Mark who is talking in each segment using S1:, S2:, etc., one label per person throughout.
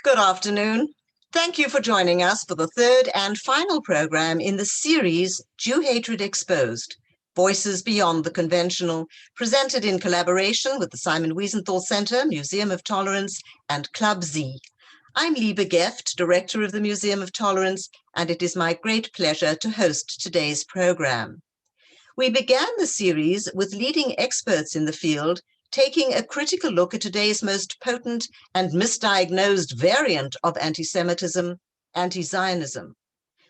S1: Good afternoon. Thank you for joining us for the third and final program in the series Jew Hatred Exposed, Voices Beyond the Conventional, presented in collaboration with the Simon Wiesenthal Center, Museum of Tolerance, and Club Z. I'm Liebe Geft, Director of the Museum of Tolerance, and it is my great pleasure to host today's program. We began the series with leading experts in the field taking a critical look at today's most potent and misdiagnosed variant of anti-Semitism, anti-Zionism.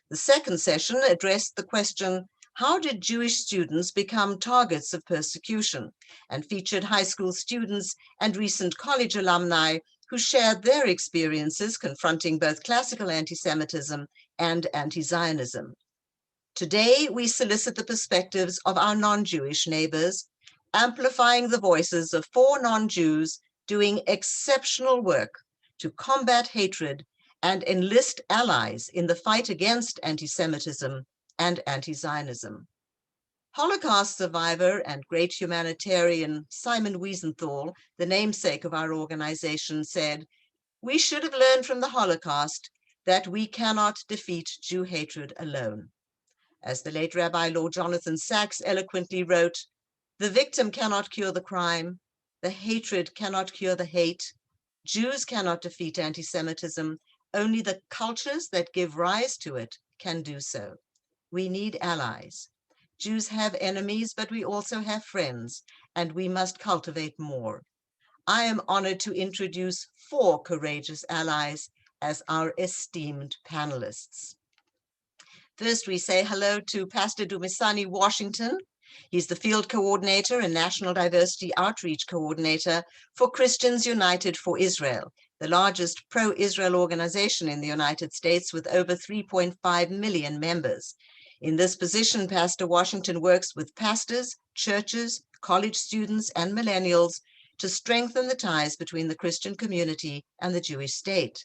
S1: The second session addressed the question, how did Jewish students become targets of persecution, and featured high school students and recent college alumni who shared their experiences confronting both classical anti-Semitism and anti-Zionism. Today, we solicit the perspectives of our non-Jewish neighbors, amplifying the voices of 4 non-Jews doing exceptional work to combat hatred and enlist allies in the fight against anti-Semitism and anti-Zionism. Holocaust survivor and great humanitarian Simon Wiesenthal, the namesake of our organization, said, "We should have learned from the Holocaust that we cannot defeat Jew hatred alone." As the late Rabbi Lord Jonathan Sacks eloquently wrote, "The victim cannot cure the crime, the hatred cannot cure the hate, Jews cannot defeat anti-Semitism, only the cultures that give rise to it can do so. We need allies. Jews have enemies, but we also have friends, and we must cultivate more. I am honored to introduce 4 courageous allies as our esteemed panelists. First, we say hello to Pastor Dumisani, Washington. He's the field coordinator and national diversity outreach coordinator for Christians United for Israel, the largest pro-Israel organization in the United States with over 3.5 million members. In this position, Pastor Washington works with pastors, churches, college students, and millennials to strengthen the ties between the Christian community and the Jewish state.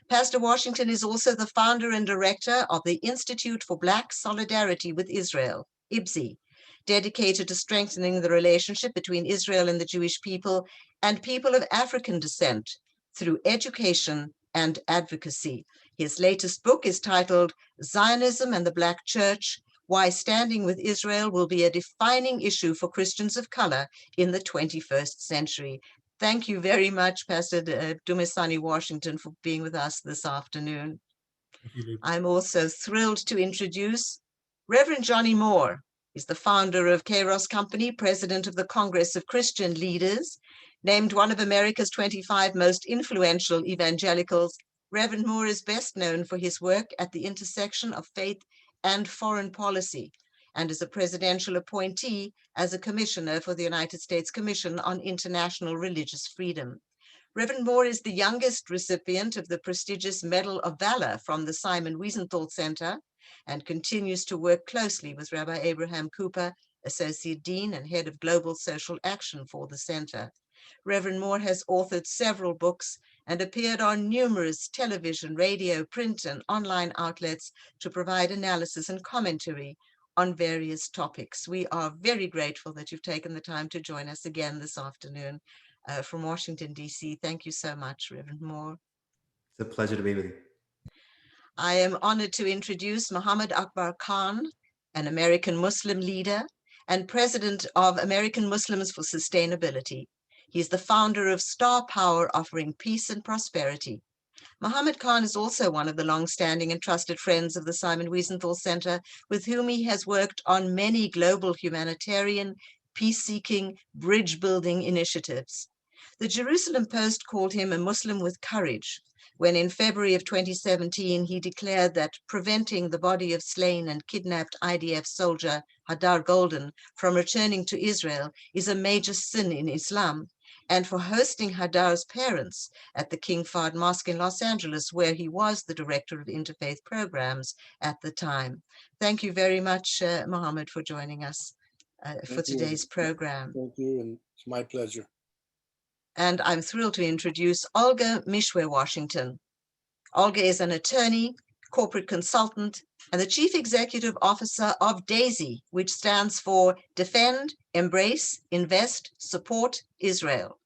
S1: Pastor Washington is also the founder and director of the Institute for Black Solidarity with Israel, IBSI, dedicated to strengthening the relationship between Israel and the Jewish people and people of African descent through education and advocacy. His latest book is titled Zionism and the Black Church: Why Standing with Israel Will Be a Defining Issue for Christians of Color in the 21st Century. Thank you very much, Pastor Dumisani, Washington, for being with us this afternoon. I'm also thrilled to introduce Reverend Johnnie Moore. He's the founder of KAIROS Company, president of the Congress of Christian Leaders, named one of America's 25 most influential evangelicals. Reverend Moore is best known for his work at the intersection of faith and foreign policy, and as a presidential appointee as a commissioner for the United States Commission on International Religious Freedom. Reverend Moore is the youngest recipient of the prestigious Medal of Valor from the Simon Wiesenthal Center and continues to work closely with Rabbi Abraham Cooper, Associate Dean and Head of Global Social Action for the Center. Reverend Moore has authored several books and appeared on numerous television, radio, print, and online outlets to provide analysis and commentary on various topics. We are very grateful that you've taken the time to join us again this afternoon from Washington, D.C. Thank you so much, Reverend Moore.
S2: It's a pleasure to be with you.
S1: I am honored to introduce Mahomed Akbar Khan, an American Muslim leader and president of American Muslims for Sustainability. He's the founder of Star Power, offering peace and prosperity. Mahomed Khan is also one of the long-standing and trusted friends of the Simon Wiesenthal Center, with whom he has worked on many global humanitarian, peace-seeking, bridge-building initiatives. The Jerusalem Post called him a Muslim with courage, when in February of 2017, he declared that preventing the body of slain and kidnapped IDF soldier Hadar Golden from returning to Israel is a major sin in Islam, and for hosting Hadar's parents at the King Fahd Mosque in Los Angeles, where he was the director of interfaith programs at the time. Thank you very much, Mahomed, for joining us for today's program.
S3: Thank you, and it's my pleasure.
S1: And I'm thrilled to introduce Olga Meshoe, Washington. Olga is an attorney, corporate consultant, and the chief executive officer of DEISI, which stands for Defend, Embrace, Invest, Support Israel.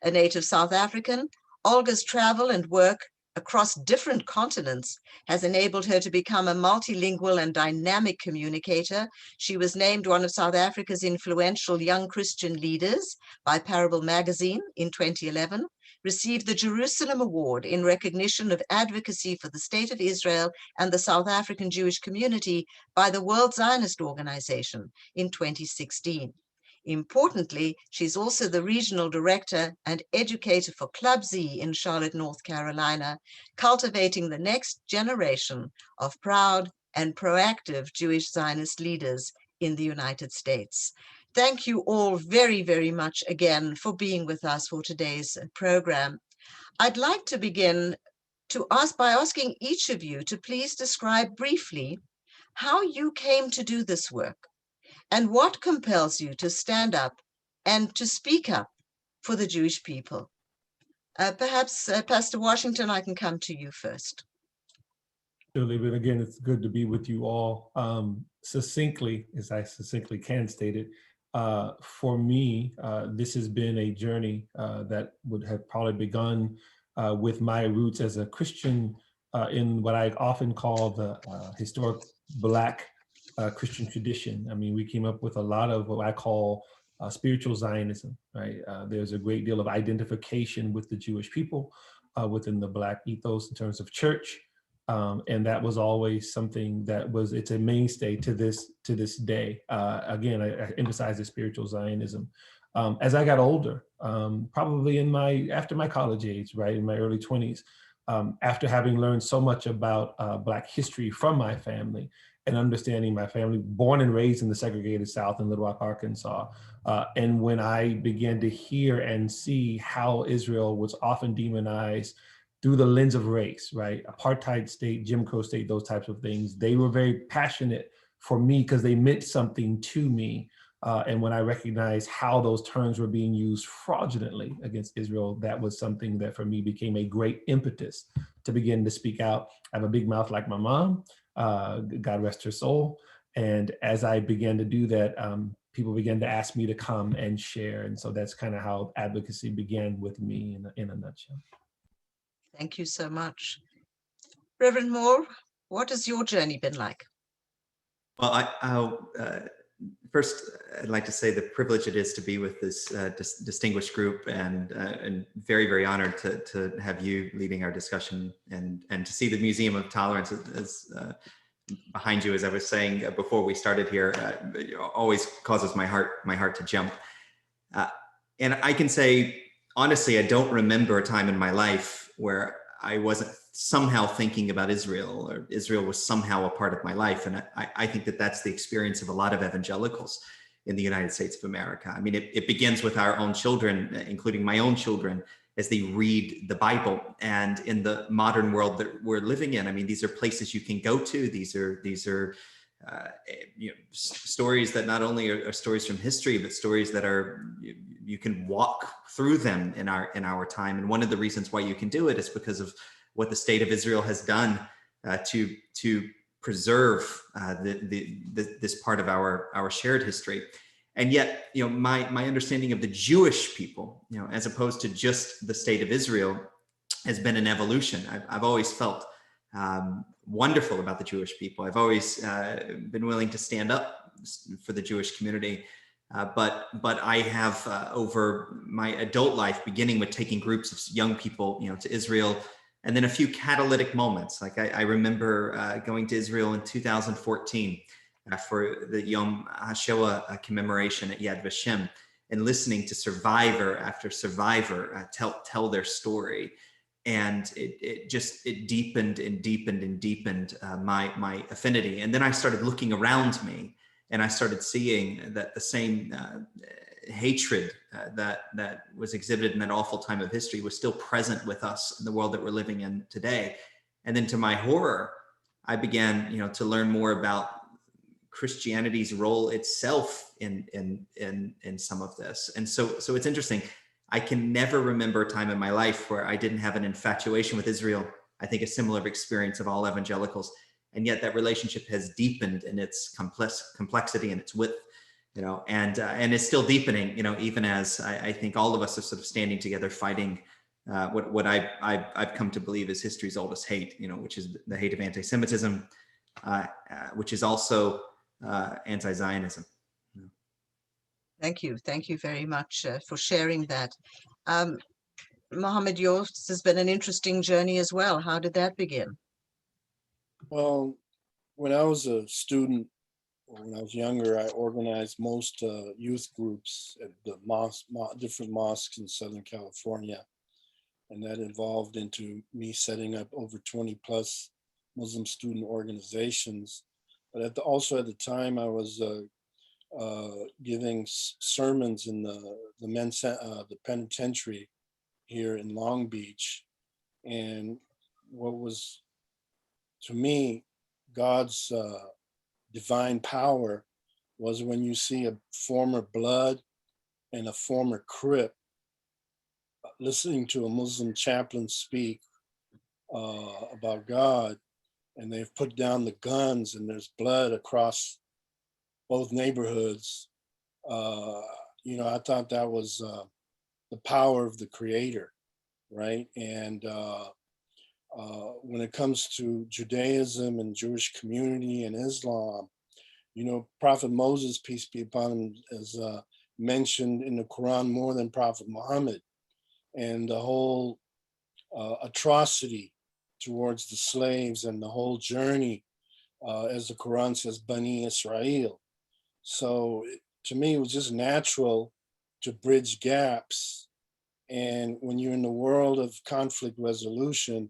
S1: A native South African, Olga's travel and work across different continents has enabled her to become a multilingual and dynamic communicator. She was named one of South Africa's influential young Christian leaders by Parable magazine in 2011, received the Jerusalem Award in recognition of advocacy for the State of Israel and the South African Jewish community by the World Zionist Organization in 2016. Importantly, she's also the regional director and educator for Club Z in Charlotte, North Carolina, cultivating the next generation of proud and proactive Jewish Zionist leaders in the United States. Thank you all very, very much again for being with us for today's program. I'd like to begin by asking each of you to please describe briefly how you came to do this work and what compels you to stand up and to speak up for the Jewish people. Perhaps, Pastor Washington, I can come to you first.
S4: Sure, Liebe, again, it's good to be with you all. Succinctly, as I succinctly can state it, for me, this has been a journey that would have probably begun with my roots as a Christian in what I often call the historic Black Christian tradition. I mean, we came up with a lot of what I call spiritual Zionism, right? There's a great deal of identification with the Jewish people within the Black ethos in terms of church. And that was always something that it's a mainstay to this day. Again, I emphasize the spiritual Zionism. As I got older, probably after my college age, right, in my early 20s, after having learned so much about Black history from my family and understanding my family, born and raised in the segregated South in Little Rock, Arkansas. And when I began to hear and see how Israel was often demonized through the lens of race, right? Apartheid state, Jim Crow state, those types of things. They were very passionate for me because they meant something to me. And when I recognized how those terms were being used fraudulently against Israel, that was something that for me became a great impetus to begin to speak out. I have a big mouth like my mom, God rest her soul. And as I began to do that, people began to ask me to come and share. And so that's kind of how advocacy began with me in a nutshell.
S1: Thank you so much. Reverend Moore, what has your journey been like?
S2: Well, first, I'd like to say the privilege it is to be with this distinguished group, and very, very honored to have you leading our discussion and to see the Museum of Tolerance as behind you, as I was saying before we started here, always causes my heart to jump. And I can say, honestly, I don't remember a time in my life where I wasn't somehow thinking about Israel, or Israel was somehow a part of my life. And I think that that's the experience of a lot of evangelicals in the United States of America. I mean, it begins with our own children, including my own children, as they read the Bible. And in the modern world that we're living in, I mean, these are places you can go to. These are stories that not only are stories from history, but stories that you can walk through them in our time. And one of the reasons why you can do it is because of what the state of Israel has done to preserve this part of our shared history. And yet, my understanding of the Jewish people, as opposed to just the state of Israel, has been an evolution. I've always felt wonderful about the Jewish people. I've always been willing to stand up for the Jewish community. But I have over my adult life, beginning with taking groups of young people, to Israel, and then a few catalytic moments. Like I remember going to Israel in 2014 for the Yom HaShoah commemoration at Yad Vashem, and listening to survivor after survivor tell their story. And it deepened and deepened and deepened my affinity. And then I started looking around me, and I started seeing that the same hatred that was exhibited in that awful time of history was still present with us in the world that we're living in today. And then to my horror, I began, to learn more about Christianity's role itself in some of this. And so it's interesting. I can never remember a time in my life where I didn't have an infatuation with Israel. I think a similar experience of all evangelicals. And yet that relationship has deepened in its complexity and its width, and it's still deepening, even as I think all of us are sort of standing together, fighting what I've come to believe is history's oldest hate, which is the hate of anti-Semitism, which is also anti-Zionism.
S1: Thank you very much for sharing that. Mahomed, yours has been an interesting journey as well. How did that begin?
S3: Well, when I was a student, or when I was younger, I organized most youth groups at the different mosques in Southern California. And that evolved into me setting up over 20 plus Muslim student organizations. But also at the time, I was giving sermons in the penitentiary here in Long Beach. And what was, to me, God's divine power was when you see a former blood and a former Crip listening to a Muslim chaplain speak about God, and they've put down the guns and there's blood across both neighborhoods. I thought that was the power of the Creator, right? And when it comes to Judaism and Jewish community and Islam, Prophet Moses, peace be upon him, is mentioned in the Quran more than Prophet Muhammad. And the whole atrocity towards the slaves and the whole journey, as the Quran says, Bani Israel. So to me, it was just natural to bridge gaps. And when you're in the world of conflict resolution,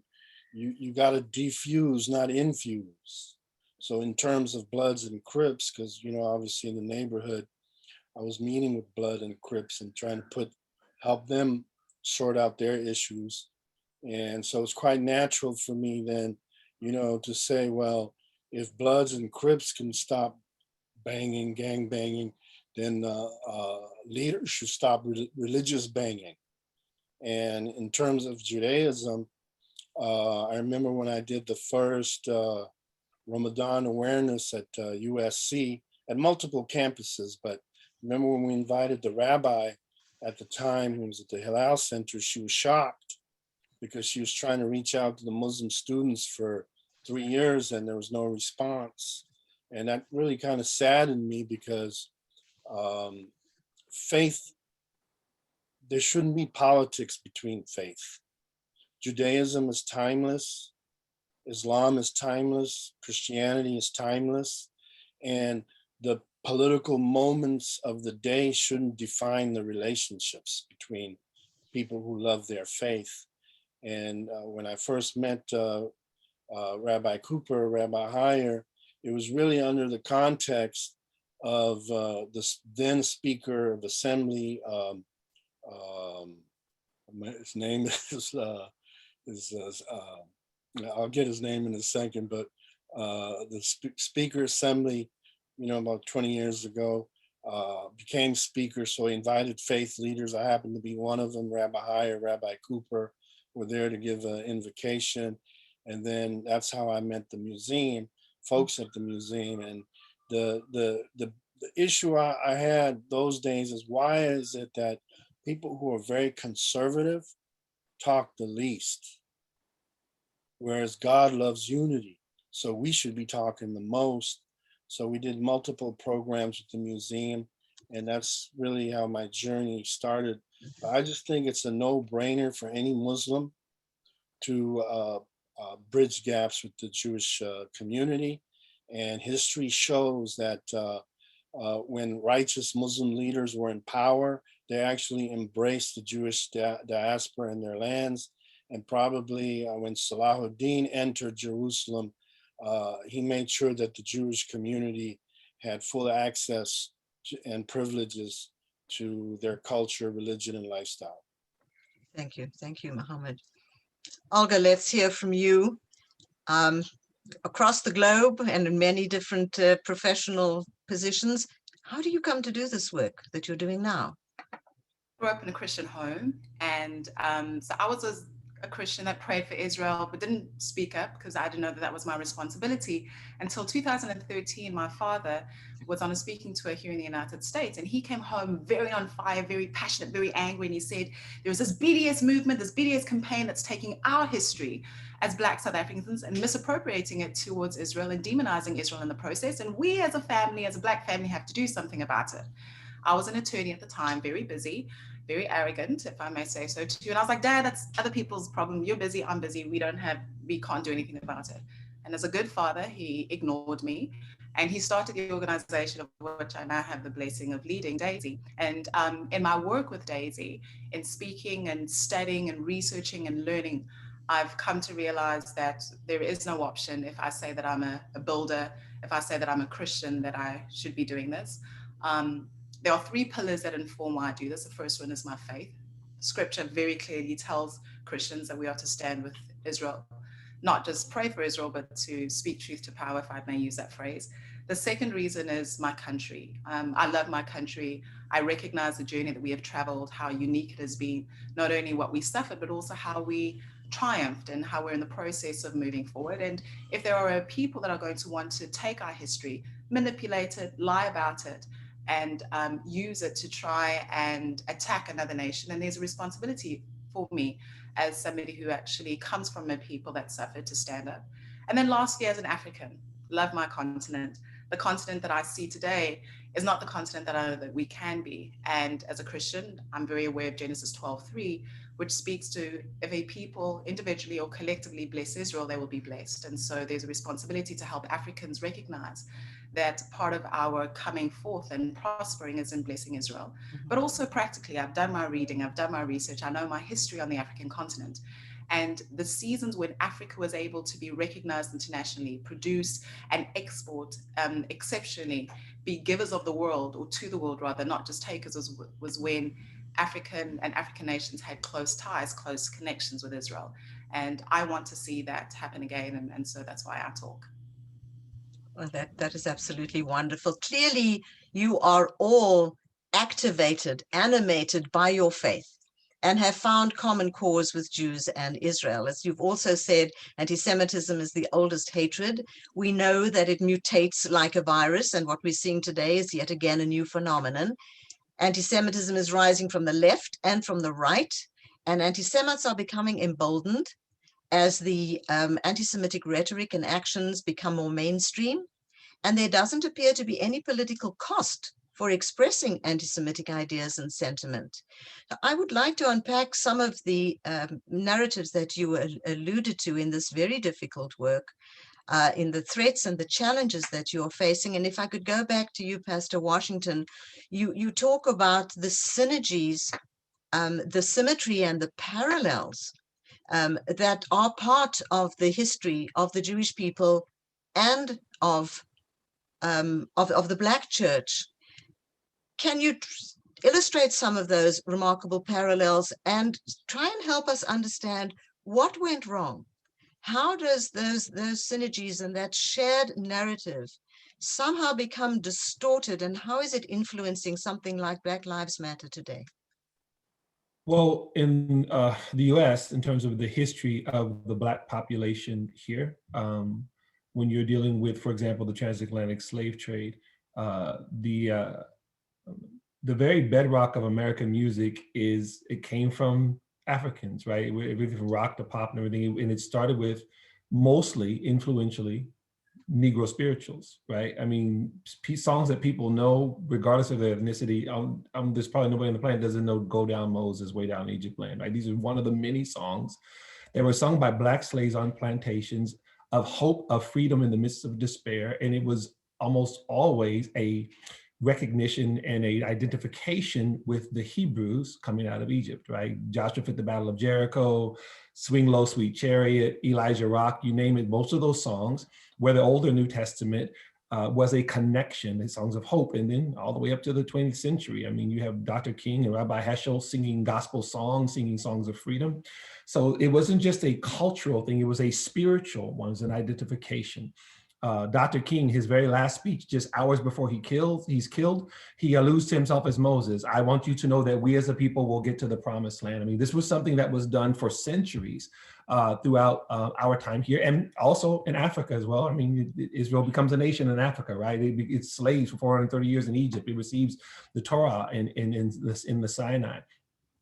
S3: you got to defuse, not infuse. So in terms of Bloods and Crips, because, obviously in the neighborhood, I was meeting with Blood and Crips and trying to help them sort out their issues. And so it's quite natural for me then, to say, well, if Bloods and Crips can stop banging, gang banging, then leaders should stop religious banging. And in terms of Judaism, I remember when I did the first Ramadan awareness at USC at multiple campuses, but remember when we invited the rabbi at the time, who was at the Hillel Center, she was shocked because she was trying to reach out to the Muslim students for 3 years and there was no response. And that really kind of saddened me because faith, there shouldn't be politics between faith. Judaism is timeless. Islam is timeless. Christianity is timeless. And the political moments of the day shouldn't define the relationships between people who love their faith. And when I first met Rabbi Cooper, Rabbi Heyer, it was really under the context of the then Speaker of Assembly. His name is I'll get his name in a second, but the Speaker Assembly, about 20 years ago, became Speaker. So he invited faith leaders. I happened to be one of them. Rabbi Heyer, Rabbi Cooper were there to give an invocation. And then that's how I met the museum, folks at the museum. And the issue I had those days is, why is it that people who are very conservative talk the least, whereas God loves unity? So we should be talking the most. So we did multiple programs with the museum, and that's really how my journey started. I just think it's a no-brainer for any Muslim to bridge gaps with the Jewish community. And history shows that when righteous Muslim leaders were in power, they actually embraced the Jewish diaspora in their lands. And probably when Salahuddin entered Jerusalem, he made sure that the Jewish community had full access and privileges to their culture, religion, and lifestyle.
S1: Thank you, Mahomed. Olga, let's hear from you. Across the globe and in many different professional positions, how do you come to do this work that you're doing now?
S5: I grew up in a Christian home, and so I was a Christian that prayed for Israel, but didn't speak up because I didn't know that that was my responsibility. Until 2013, my father was on a speaking tour here in the United States, and he came home very on fire, very passionate, very angry, and he said, there's this BDS movement, this BDS campaign that's taking our history as Black South Africans and misappropriating it towards Israel and demonizing Israel in the process, and we as a family, as a Black family, have to do something about it. I was an attorney at the time, very busy, very arrogant, if I may say so too. And I was like, Dad, that's other people's problem. You're busy, I'm busy. We can't do anything about it. And as a good father, he ignored me. And he started the organization of which I now have the blessing of leading, DEISI. And in my work with DEISI, in speaking and studying and researching and learning, I've come to realize that there is no option if I say that I'm a builder, if I say that I'm a Christian, that I should be doing this. There are three pillars that inform why I do this. The first one is my faith. Scripture very clearly tells Christians that we are to stand with Israel, not just pray for Israel, but to speak truth to power, if I may use that phrase. The second reason is my country. I love my country. I recognize the journey that we have traveled, how unique it has been, not only what we suffered, but also how we triumphed and how we're in the process of moving forward. And if there are people that are going to want to take our history, manipulate it, lie about it, and use it to try and attack another nation, and there's a responsibility for me as somebody who actually comes from a people that suffered to stand up. And then lastly, as an African, love my continent. The continent that I see today is not the continent that I know that we can be. And as a Christian, I'm very aware of Genesis 12:3, which speaks to if a people individually or collectively bless Israel, they will be blessed. And so there's a responsibility to help Africans recognize that part of our coming forth and prospering is in blessing Israel. But also practically, I've done my reading, I've done my research, I know my history on the African continent. And the seasons when Africa was able to be recognized internationally, produce and export exceptionally, be givers of the world, or to the world rather, not just takers, was when African nations had close ties, close connections with Israel. And I want to see that happen again. And so that's why I talk.
S1: Well, that is absolutely wonderful. Clearly, you are all activated, animated by your faith, and have found common cause with Jews and Israel. As you've also said, anti-Semitism is the oldest hatred. We know that it mutates like a virus, and what we're seeing today is yet again a new phenomenon. Anti-Semitism is rising from the left and from the right, and anti-Semites are becoming emboldened as the anti-Semitic rhetoric and actions become more mainstream, and there doesn't appear to be any political cost for expressing anti-Semitic ideas and sentiment. I would like to unpack some of the narratives that you alluded to in this very difficult work, in the threats and the challenges that you're facing. And if I could go back to you, Pastor Washington, you talk about the synergies, the symmetry and the parallels that are part of the history of the Jewish people and of the Black church. Can you illustrate some of those remarkable parallels and try and help us understand what went wrong? How does those synergies and that shared narrative somehow become distorted, and how is it influencing something like Black Lives Matter today?
S4: Well, in the US, in terms of the history of the Black population here, when you're dealing with, for example, the transatlantic slave trade, the very bedrock of American music it came from Africans, right? Everything from rock to pop and everything. And it started with mostly, influentially, Negro spirituals, right? I mean, songs that people know, regardless of their ethnicity. There's probably nobody on the planet doesn't know "Go Down Moses, Way Down Egypt Land," right? These are one of the many songs that were sung by Black slaves on plantations of hope, of freedom in the midst of despair. And it was almost always a recognition and a identification with the Hebrews coming out of Egypt, right? Joshua fit the Battle of Jericho, Swing Low, Sweet Chariot, Elijah Rock, you name it. Most of those songs, whether Old or New Testament, was a connection, the songs of hope. And then all the way up to the 20th century, I mean, you have Dr. King and Rabbi Heschel singing gospel songs, singing songs of freedom. So it wasn't just a cultural thing, it was a spiritual one, it was an identification. Dr. King, his very last speech, just hours before he's killed, he alludes to himself as Moses. I want you to know that we as a people will get to the promised land. I mean, this was something that was done for centuries throughout our time here, and also in Africa as well. I mean, Israel becomes a nation in Africa, right? It's slaves for 430 years in Egypt. It receives the Torah in the Sinai.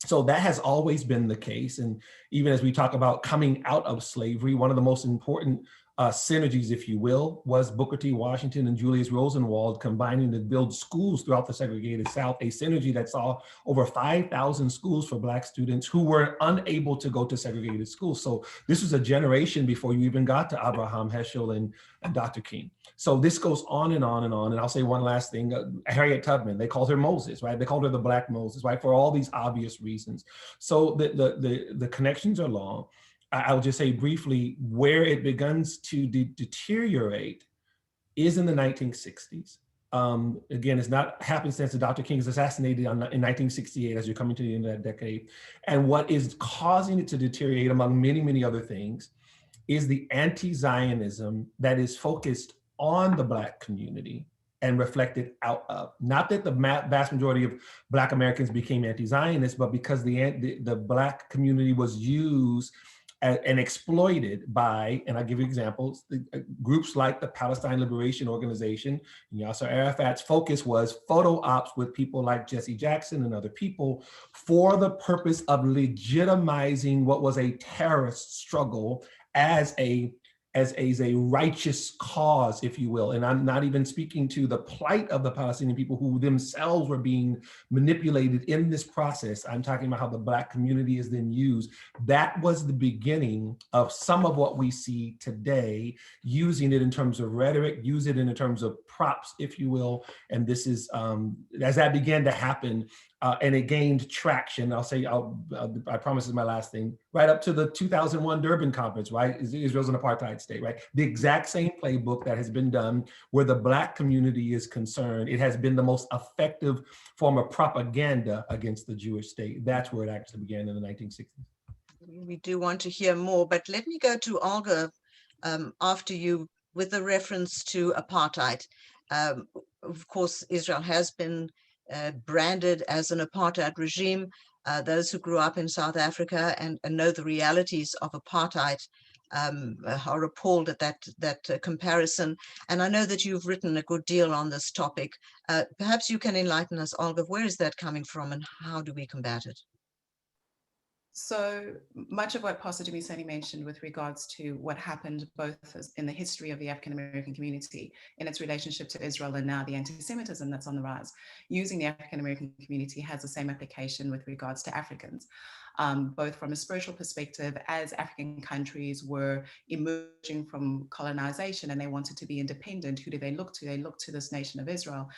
S4: So that has always been the case. And even as we talk about coming out of slavery, one of the most important synergies, if you will, was Booker T. Washington and Julius Rosenwald combining to build schools throughout the segregated South, a synergy that saw over 5,000 schools for Black students who were unable to go to segregated schools. So this was a generation before you even got to Abraham Heschel and Dr. King. So this goes on and on and on. And I'll say one last thing, Harriet Tubman, they called her Moses, right? They called her the Black Moses, right? For all these obvious reasons. So the connections are long. I'll just say briefly where it begins to deteriorate is in the 1960s. Again, it's not happenstance that Dr. King is assassinated in 1968 as you're coming to the end of that decade. And what is causing it to deteriorate, among many, many other things, is the anti-Zionism that is focused on the Black community and reflected out of. Not that the vast majority of Black Americans became anti-Zionist, but because the Black community was used and exploited by, and I'll give you examples, groups like the Palestine Liberation Organization. Yasser Arafat's focus was photo ops with people like Jesse Jackson and other people for the purpose of legitimizing what was a terrorist struggle as a righteous cause, if you will. And I'm not even speaking to the plight of the Palestinian people who themselves were being manipulated in this process. I'm talking about how the Black community is then used. That was the beginning of some of what we see today, using it in terms of rhetoric, use it in terms of props, if you will. And this is, as that began to happen, and it gained traction. I'll say, I promise this is my last thing, right up to the 2001 Durban conference, right? Israel's an apartheid state, right? The exact same playbook that has been done where the Black community is concerned. It has been the most effective form of propaganda against the Jewish state. That's where it actually began in the 1960s.
S1: We do want to hear more, but let me go to Olga after you with a reference to apartheid. Of course, Israel has been branded as an apartheid regime. Those who grew up in South Africa and know the realities of apartheid are appalled at that comparison. And I know that you've written a good deal on this topic. Perhaps you can enlighten us, Olga, where is that coming from and how do we combat it?
S5: So much of what Pastor Dumisani mentioned with regards to what happened both in the history of the African-American community in its relationship to Israel and now the anti-Semitism that's on the rise, using the African-American community has the same application with regards to Africans. Both from a spiritual perspective, as African countries were emerging from colonization and they wanted to be independent, who do they look to? They look to this nation of Israel.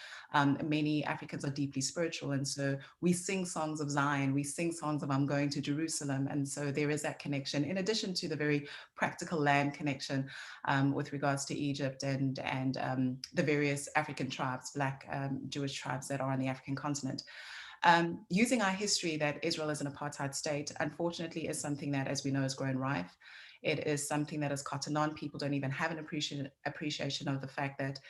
S5: Many Africans are deeply spiritual, and so we sing songs of Zion, we sing songs of I'm going to Jerusalem, and so there is that connection, in addition to the very practical land connection with regards to Egypt and the various African tribes, Black Jewish tribes that are on the African continent. Using our history that Israel is an apartheid state, unfortunately, is something that, as we know, has grown rife. It is something that has cottoned on. People don't even have an appreciation of the fact that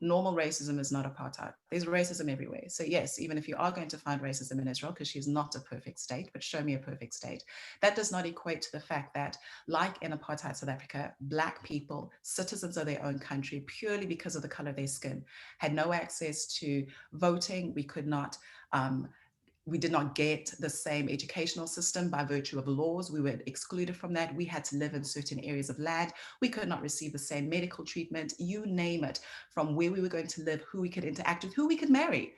S5: normal racism is not apartheid. There's racism everywhere. So yes, even if you are going to find racism in Israel, because she's not a perfect state, but show me a perfect state, that does not equate to the fact that, like in apartheid South Africa, Black people, citizens of their own country, purely because of the color of their skin, had no access to voting. We did not get the same educational system by virtue of laws. We were excluded from that. We had to live in certain areas of land. We could not receive the same medical treatment, you name it, from where we were going to live, who we could interact with, who we could marry,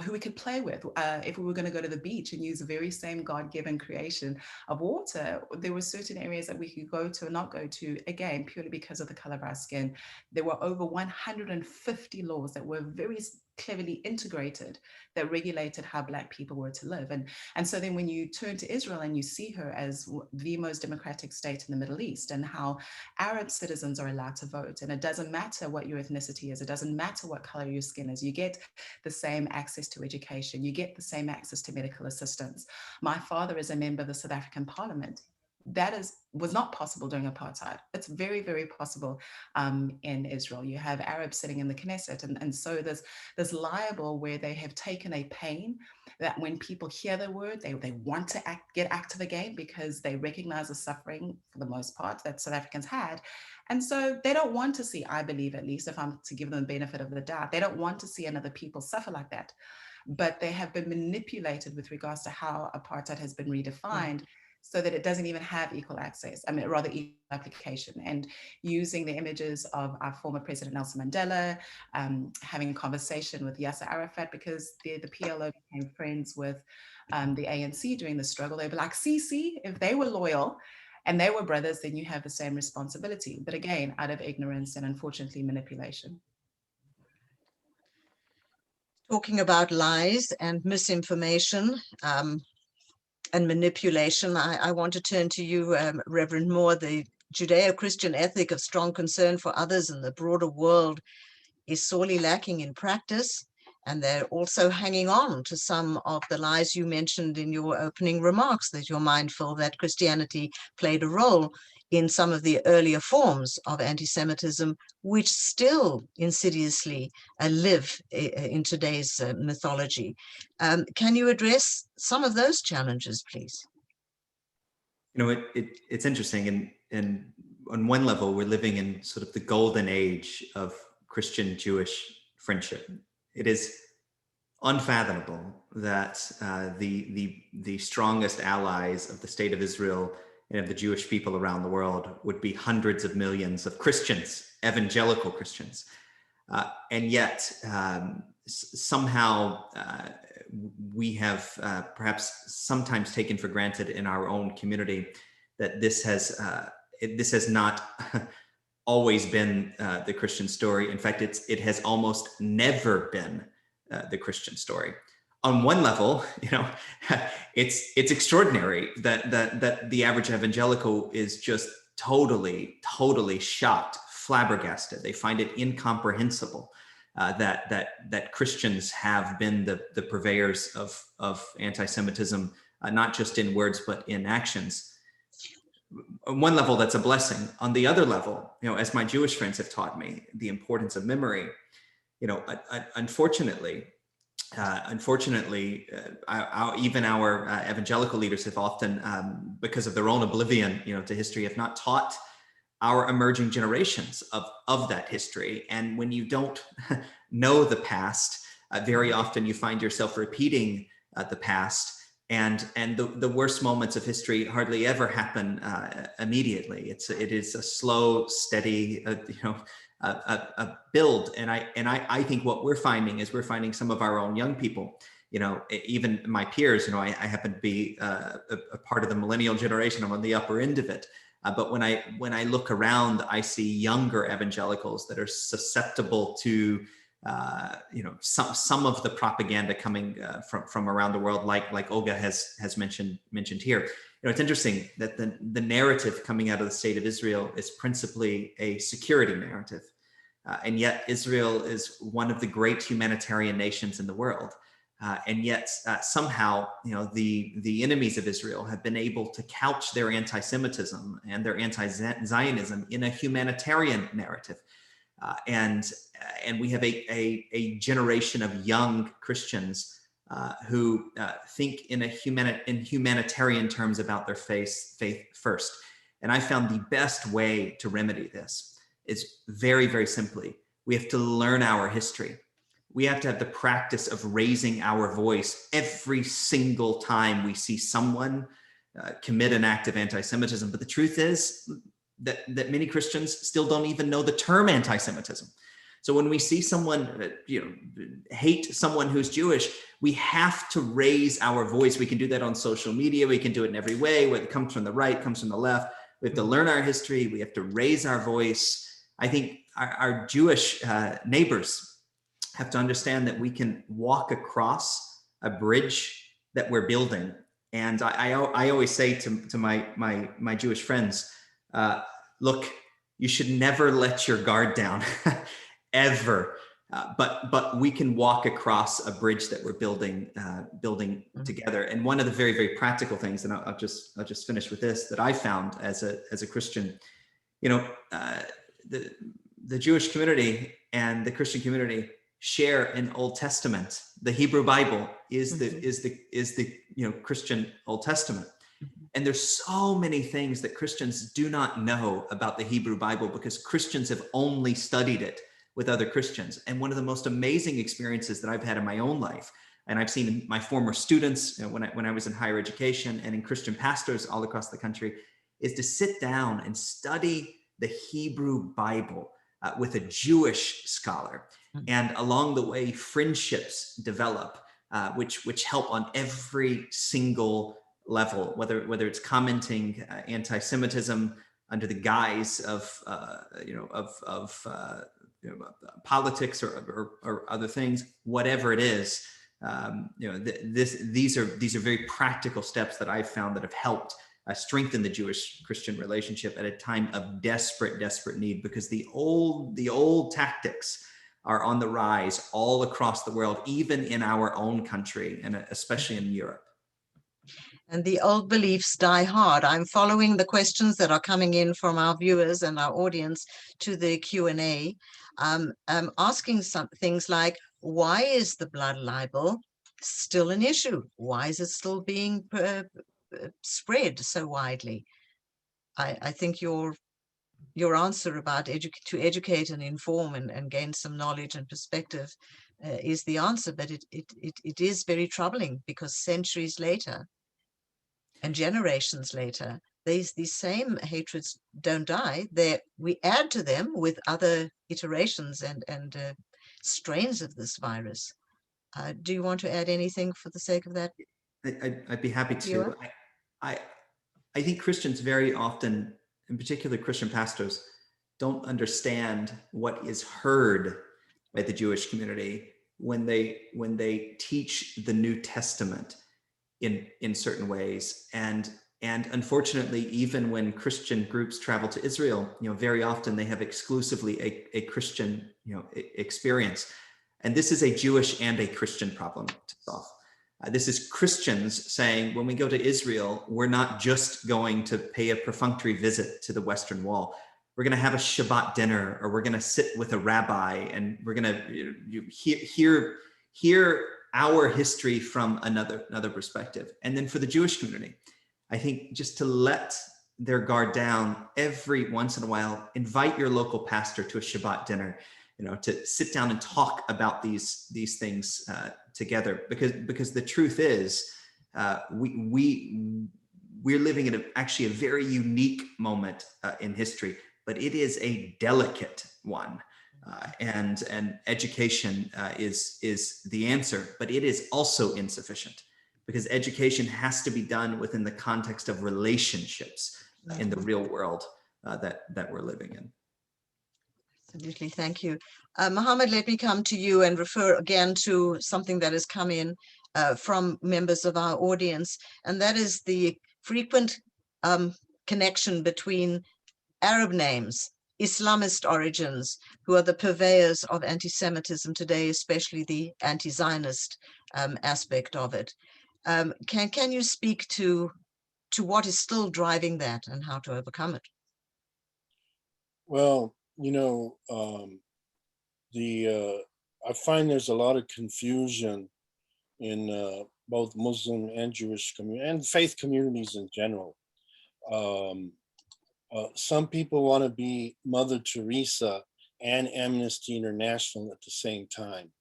S5: who we could play with. If we were going to go to the beach and use the very same God-given creation of water, there were certain areas that we could go to or not go to, again, purely because of the color of our skin. There were over 150 laws that were very cleverly integrated that regulated how Black people were to live. And so then when you turn to Israel and you see her as the most democratic state in the Middle East, and how Arab citizens are allowed to vote, and it doesn't matter what your ethnicity is, it doesn't matter what color your skin is, you get the same access to education, you get the same access to medical assistance. My father is a member of the South African Parliament. was not possible during apartheid. It's very, very possible in Israel. You have Arabs sitting in the Knesset, and so there's liable where they have taken a pain that when people hear the word, they want to get active again because they recognize the suffering, for the most part, that South Africans had. And so they don't want to see, I believe, at least if I'm to give them the benefit of the doubt, they don't want to see another people suffer like that. But they have been manipulated with regards to how apartheid has been redefined, so that it doesn't even have equal access, I mean, rather equal application. And using the images of our former President Nelson Mandela, having a conversation with Yasser Arafat, because the PLO became friends with the ANC during the struggle. They'd be like, see, if they were loyal and they were brothers, then you have the same responsibility. But again, out of ignorance and unfortunately manipulation.
S1: Talking about lies and misinformation, and manipulation, I want to turn to you, Reverend Moore. The Judeo-Christian ethic of strong concern for others in the broader world is sorely lacking in practice, and they're also hanging on to some of the lies you mentioned in your opening remarks, that you're mindful that Christianity played a role in some of the earlier forms of anti-Semitism, which still insidiously live in today's mythology. Can you address some of those challenges, please?
S2: You know, it's interesting, and on one level, we're living in sort of the golden age of Christian-Jewish friendship. It is unfathomable that the strongest allies of the state of Israel and of the Jewish people around the world would be hundreds of millions of Christians, evangelical Christians. And yet, somehow we have perhaps sometimes taken for granted in our own community that this has not always been the Christian story. In fact, it has almost never been the Christian story. On one level, you know, it's extraordinary that the average evangelical is just totally shocked, flabbergasted. They find it incomprehensible that Christians have been the purveyors of anti-Semitism, not just in words but in actions. On one level, that's a blessing. On the other level, you know, as my Jewish friends have taught me, the importance of memory. You know, unfortunately, even our evangelical leaders have often, because of their own oblivion, you know, to history, have not taught our emerging generations of that history. And when you don't know the past, very often you find yourself repeating the past, and the worst moments of history hardly ever happen immediately. It is a slow, steady, a build. And I think what we're finding is we're finding some of our own young people, you know, even my peers, you know, I happen to be a part of the millennial generation. I'm on the upper end of it. But when I look around, I see younger evangelicals that are susceptible to, you know, some of the propaganda coming from around the world, like Olga has mentioned here. You know, it's interesting that the narrative coming out of the state of Israel is principally a security narrative, and yet Israel is one of the great humanitarian nations in the world. And yet somehow, you know, the enemies of Israel have been able to couch their anti-Semitism and their anti-Zionism in a humanitarian narrative. And we have a generation of young Christians who think in humanitarian terms about their faith first. And I found the best way to remedy this is very, very simply, we have to learn our history. We have to have the practice of raising our voice every single time we see someone commit an act of anti-Semitism. But the truth is that many Christians still don't even know the term anti-Semitism. So when we see someone, you know, hate someone who's Jewish, we have to raise our voice. We can do that on social media. We can do it in every way, whether it comes from the right, comes from the left. We have to learn our history. We have to raise our voice. I think our Jewish neighbors have to understand that we can walk across a bridge that we're building. And I always say to my Jewish friends, look, you should never let your guard down, ever. But we can walk across a bridge that we're building together. And one of the very, very practical things, and I'll just finish with this, that I found as a Christian, the Jewish community and the Christian community share an Old Testament. The Hebrew Bible is the Christian Old Testament. And there's so many things that Christians do not know about the Hebrew Bible because Christians have only studied it with other Christians. And one of the most amazing experiences that I've had in my own life, and I've seen in my former students when I was in higher education and in Christian pastors all across the country, is to sit down and study the Hebrew Bible with a Jewish scholar. And along the way, friendships develop, which help on every single level, whether it's commenting anti-Semitism under the guise of politics or other things, whatever it is. These are very practical steps that I've found that have helped strengthen the Jewish-Christian relationship at a time of desperate need, because the old tactics are on the rise all across the world, even in our own country, and especially in Europe.
S1: And the old beliefs die hard. I'm following the questions that are coming in from our viewers and our audience to the Q&A, asking some things like, why is the blood libel still an issue? Why is it still being spread so widely? I think your answer about to educate and inform and gain some knowledge and perspective is the answer, but it is very troubling, because centuries later and generations later, these same hatreds don't die. We add to them with other iterations and strains of this virus. Do you want to add anything for the sake of that?
S2: I'd be happy to. I think Christians very often, in particular Christian pastors, don't understand what is heard by the Jewish community when they teach the New Testament in certain ways. And unfortunately, even when Christian groups travel to Israel, very often they have exclusively a Christian experience. And this is a Jewish and a Christian problem to solve. This is Christians saying, when we go to Israel, we're not just going to pay a perfunctory visit to the Western Wall. We're going to have a Shabbat dinner, or we're going to sit with a rabbi, and we're going to hear our history from another perspective. And then for the Jewish community, I think just to let their guard down every once in a while, invite your local pastor to a Shabbat dinner, to sit down and talk about these things together, because the truth is, we're living in actually a very unique moment in history, but it is a delicate one. And education is the answer, but it is also insufficient, because education has to be done within the context of relationships in the real world that we're living in.
S1: Absolutely, thank you. Mahomed, let me come to you and refer again to something that has come in from members of our audience, and that is the frequent connection between Arab names, Islamist origins, who are the purveyors of anti-Semitism today, especially the anti-Zionist aspect of it. Can you speak to what is still driving that and how to overcome it?
S3: Well, I find there's a lot of confusion in both Muslim and Jewish community and faith communities in general. Some people want to be Mother Teresa and Amnesty International at the same time.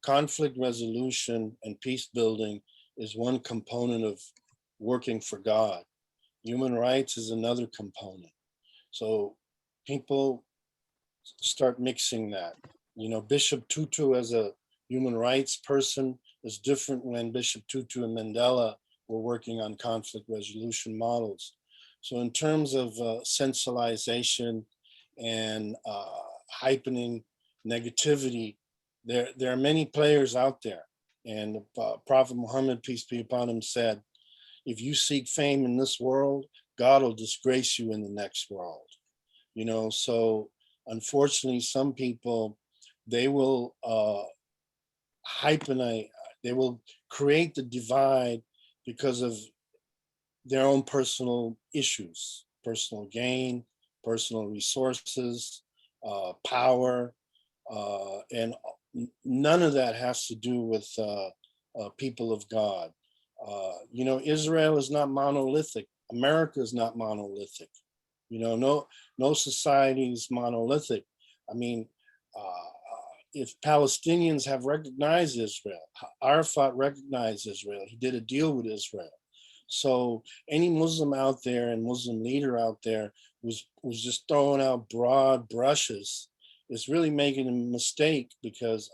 S3: Conflict resolution and peace building is one component of working for God. Human rights is another component. So people start mixing that. Bishop Tutu as a human rights person is different when Bishop Tutu and Mandela were working on conflict resolution models. So in terms of sensationalization and heightening negativity, there are many players out there. And Prophet Muhammad, peace be upon him, said, if you seek fame in this world, God will disgrace you in the next world. So unfortunately, some people they will they will create the divide because of their own personal issues, personal gain, personal resources, power, and none of that has to do with people of God. You know, Israel is not monolithic. America is not monolithic. You know, no society is monolithic. I mean, if Palestinians have recognized Israel, Arafat recognized Israel, he did a deal with Israel. So any Muslim out there and Muslim leader out there was just throwing out broad brushes is really making a mistake, because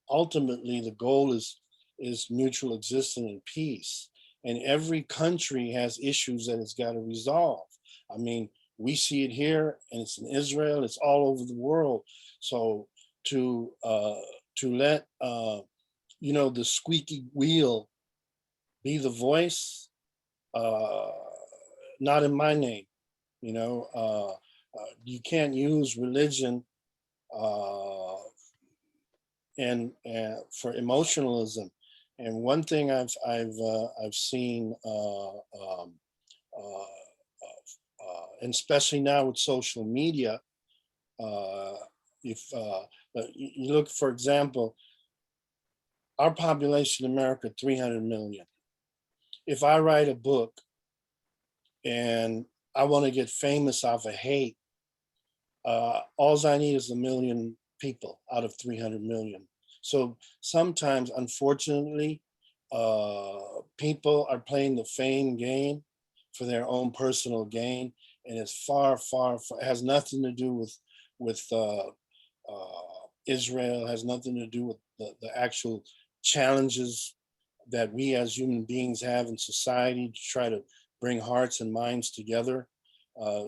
S3: ultimately the goal is mutual existence and peace. And every country has issues that it's got to resolve. I mean, we see it here, and it's in Israel, it's all over the world. So to let you know, the squeaky wheel be the voice, not in my name. You know, you can't use religion and for emotionalism. And one thing I've seen, and especially now with social media, if you look, for example, our population in America, 300 million. If I write a book and I want to get famous off of hate, all I need is 1 million people out of 300 million. So sometimes, unfortunately, people are playing the fame game for their own personal gain, and it's far, it has nothing to do with Israel, has nothing to do with the actual challenges that we as human beings have in society to try to bring hearts and minds together.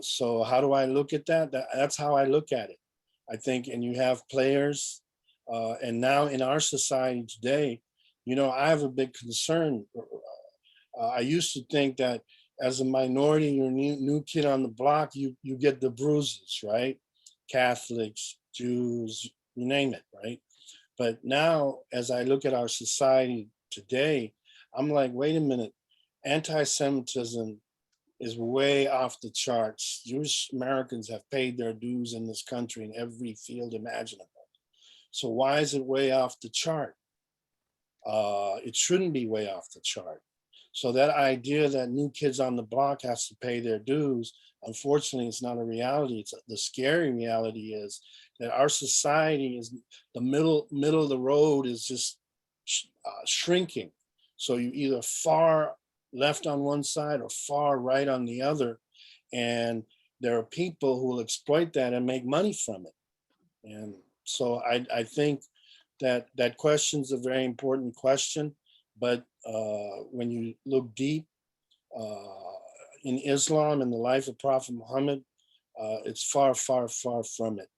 S3: So how do I look at that? That's how I look at it. I think, and you have players, and now in our society today, you know, I have a big concern. I used to think that as a minority, you're a new kid on the block, you get the bruises, right? Catholics, Jews, you name it, right? But now, as I look at our society today, I'm like, wait a minute, anti-Semitism is way off the charts. Jewish Americans have paid their dues in this country in every field imaginable. So why is it way off the chart? It shouldn't be way off the chart. So that idea that new kids on the block has to pay their dues, unfortunately, it's not a reality. The scary reality is that our society is the middle of the road is just shrinking. So you either far left on one side or far right on the other. And there are people who will exploit that and make money from it. And so I think that question's a very important question, but when you look deep in Islam and the life of Prophet Muhammad, it's far, far, far from it.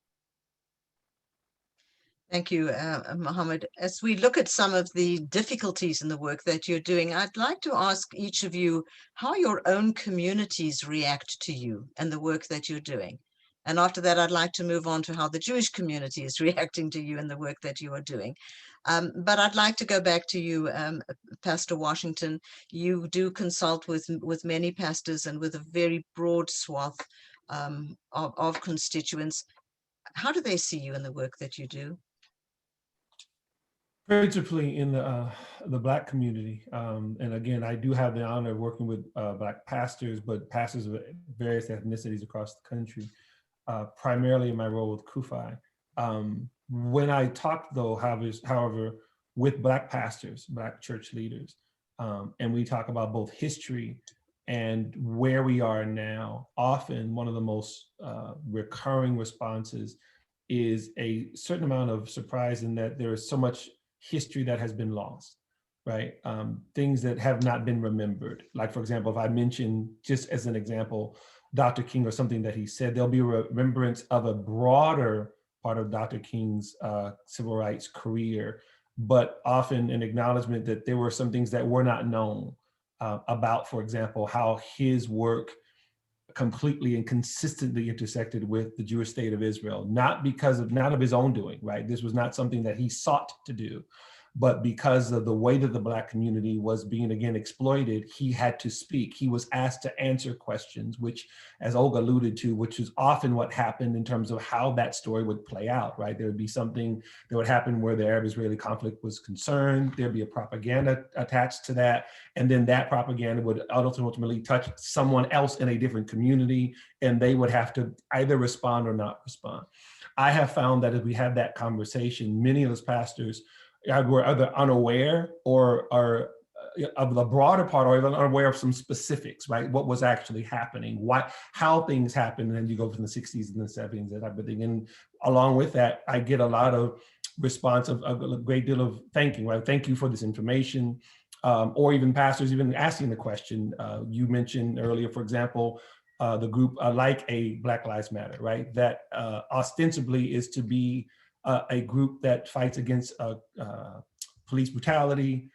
S1: Thank you, Mahomed. As we look at some of the difficulties in the work that you're doing, I'd like to ask each of you how your own communities react to you and the work that you're doing. And after that, I'd like to move on to how the Jewish community is reacting to you and the work that you are doing. But I'd like to go back to you, Pastor Washington. You do consult with many pastors and with a very broad swath of constituents. How do they see you in the work that you do?
S4: Principally in the Black community, and again, I do have the honor of working with Black pastors, but pastors of various ethnicities across the country, primarily in my role with CUFI. When I talk, though, however, with Black pastors, Black church leaders, and we talk about both history and where we are now, often one of the most recurring responses is a certain amount of surprise in that there is so much history that has been lost, right? Things that have not been remembered. Like, for example, if I mention, just as an example, Dr. King or something that he said, there'll be a remembrance of a broader part of Dr. King's civil rights career, but often an acknowledgement that there were some things that were not known about, for example, how his work completely and consistently intersected with the Jewish state of Israel, not of his own doing, right? This was not something that he sought to do, but because of the way that the Black community was being, again, exploited, he had to speak. He was asked to answer questions, which, as Olga alluded to, which is often what happened in terms of how that story would play out, right? There would be something that would happen where the Arab-Israeli conflict was concerned. There'd be a propaganda attached to that. And then that propaganda would ultimately touch someone else in a different community, and they would have to either respond or not respond. I have found that as we have that conversation, many of those pastors were either unaware or are of the broader part, or even unaware of some specifics, right? What was actually happening, how things happened, and then you go from the 60s and the 70s, that type of thing. And along with that, I get a lot of response of a great deal of thanking, right? Thank you for this information, or even pastors even asking the question. You mentioned earlier, for example, the group like a Black Lives Matter, right? That ostensibly is to be a group that fights against police brutality,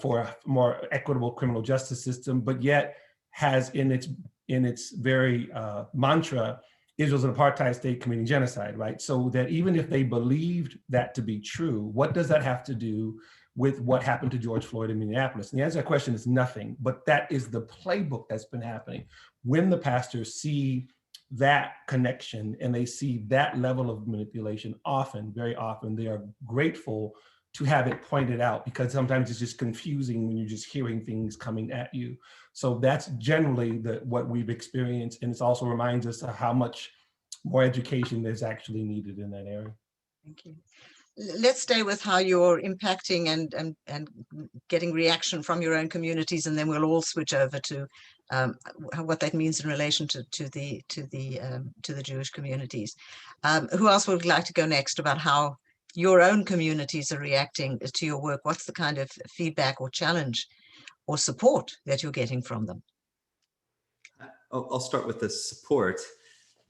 S4: for a more equitable criminal justice system, but yet has in its very mantra, Israel's an apartheid state committing genocide, right? So that even if they believed that to be true, what does that have to do with what happened to George Floyd in Minneapolis? And the answer to that question is nothing, but that is the playbook that's been happening. When the pastors see that connection and they see that level of manipulation, very often, they are grateful to have it pointed out, because sometimes it's just confusing when you're just hearing things coming at you. So that's generally what we've experienced. And it also reminds us of how much more education is actually needed in that area.
S1: Thank you. Let's stay with how you're impacting and getting reaction from your own communities, and then we'll all switch over to what that means in relation to the Jewish communities. Who else would like to go next about how your own communities are reacting to your work? What's the kind of feedback or challenge or support that you're getting from them?
S2: I'll start with the support.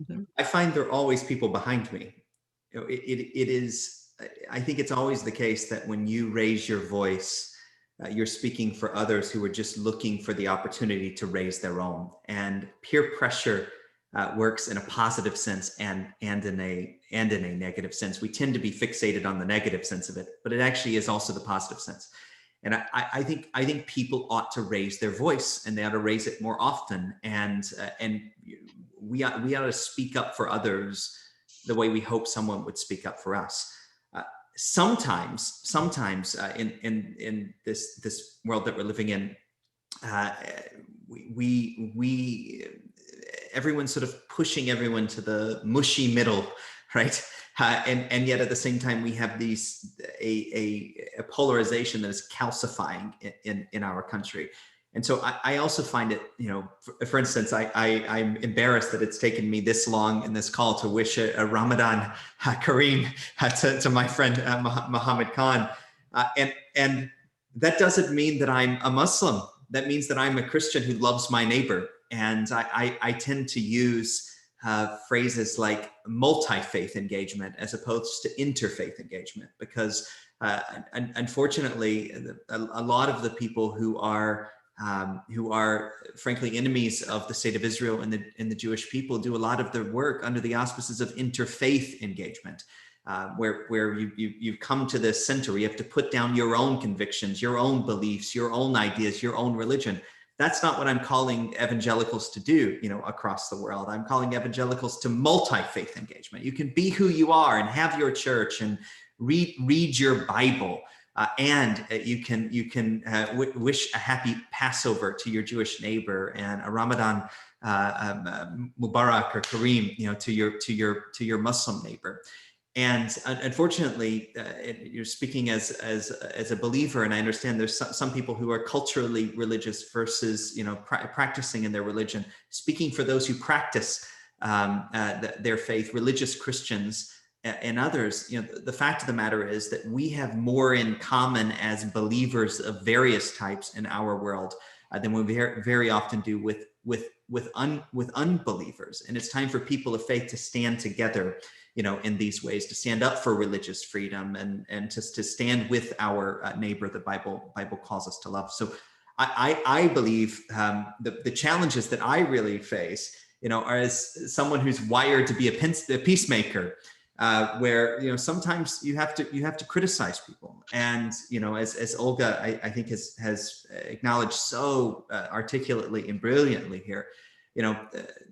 S1: Mm-hmm.
S2: I find there are always people behind me. You know, it is, I think it's always the case that when you raise your voice, you're speaking for others who are just looking for the opportunity to raise their own. And peer pressure works in a positive sense and in a negative sense. We tend to be fixated on the negative sense of it, but it actually is also the positive sense. And I think people ought to raise their voice, and they ought to raise it more often. And we ought to speak up for others the way we hope someone would speak up for us. Sometimes in this world that we're living in, everyone's sort of pushing everyone to the mushy middle, right? And yet at the same time, we have a polarization that is calcifying in our country. And so I also find it, you know, for instance, I'm embarrassed that it's taken me this long in this call to wish a Ramadan Kareem to my friend Mohammed Khan. And that doesn't mean that I'm a Muslim. That means that I'm a Christian who loves my neighbor. And I tend to use phrases like multi-faith engagement as opposed to interfaith engagement, because unfortunately, a lot of the people who are frankly enemies of the state of Israel and the Jewish people do a lot of their work under the auspices of interfaith engagement, where you come to this center where you have to put down your own convictions, your own beliefs, your own ideas, your own religion. That's not what I'm calling evangelicals to do, you know, across the world. I'm calling evangelicals to multi-faith engagement. You can be who you are and have your church and read your Bible. And you can wish a happy Passover to your Jewish neighbor and a Ramadan Mubarak or Kareem, you know, to your Muslim neighbor. And unfortunately, you're speaking as a believer, and I understand there's some people who are culturally religious versus, you know, practicing in their religion. Speaking for those who practice their faith, religious Christians and others, you know, the fact of the matter is that we have more in common as believers of various types in our world than we very often do with unbelievers. And it's time for people of faith to stand together, you know, in these ways, to stand up for religious freedom and to stand with our neighbor the Bible calls us to love. So I believe the challenges that I really face or as someone who's wired to be a peacemaker, where sometimes you have to criticize people, and as Olga I think has acknowledged so articulately and brilliantly here,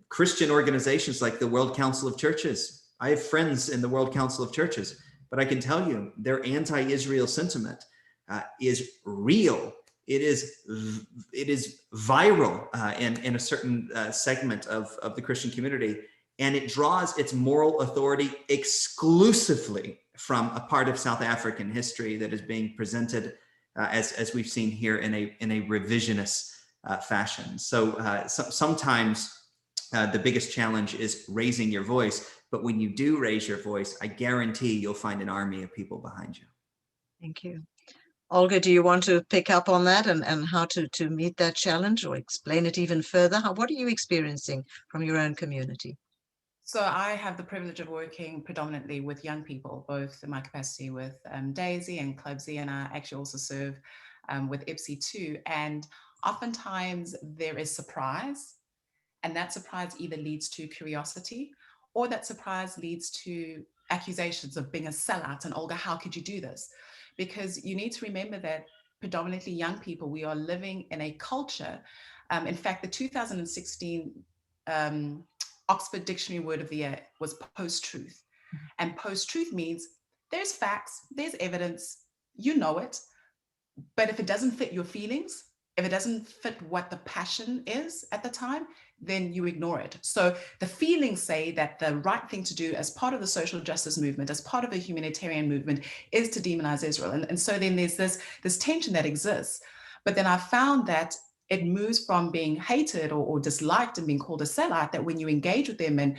S2: Christian organizations like the World Council of Churches. I have friends in the World Council of Churches, but I can tell you their anti-Israel sentiment is real. It is viral in a certain segment of the Christian community, and it draws its moral authority exclusively from a part of South African history that is being presented as we've seen here in a revisionist fashion. So sometimes the biggest challenge is raising your voice, but when you do raise your voice, I guarantee you'll find an army of people behind you.
S1: Thank you. Olga, do you want to pick up on that and how to meet that challenge or explain it even further? What are you experiencing from your own community?
S5: So I have the privilege of working predominantly with young people, both in my capacity with DEISI and CUFI, and I actually also serve with IBSI too. And oftentimes there is surprise, and that surprise either leads to curiosity, or that surprise leads to accusations of being a sellout. And Olga, how could you do this? Because you need to remember that predominantly young people, we are living in a culture. In fact, the 2016 Oxford Dictionary Word of the Year was post-truth. And post-truth means there's facts, there's evidence, you know it, but if it doesn't fit your feelings, if it doesn't fit what the passion is at the time, then you ignore it. So the feelings say that the right thing to do as part of the social justice movement, as part of a humanitarian movement, is to demonize Israel. And so then there's this tension that exists. But then I found that it moves from being hated or disliked and being called a sellout, that when you engage with them, and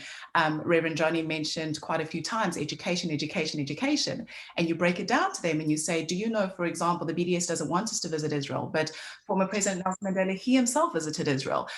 S5: Reverend Johnnie mentioned quite a few times, education, education, education, and you break it down to them and you say, do you know, for example, the BDS doesn't want us to visit Israel, but former President Nelson Mandela, he himself visited Israel.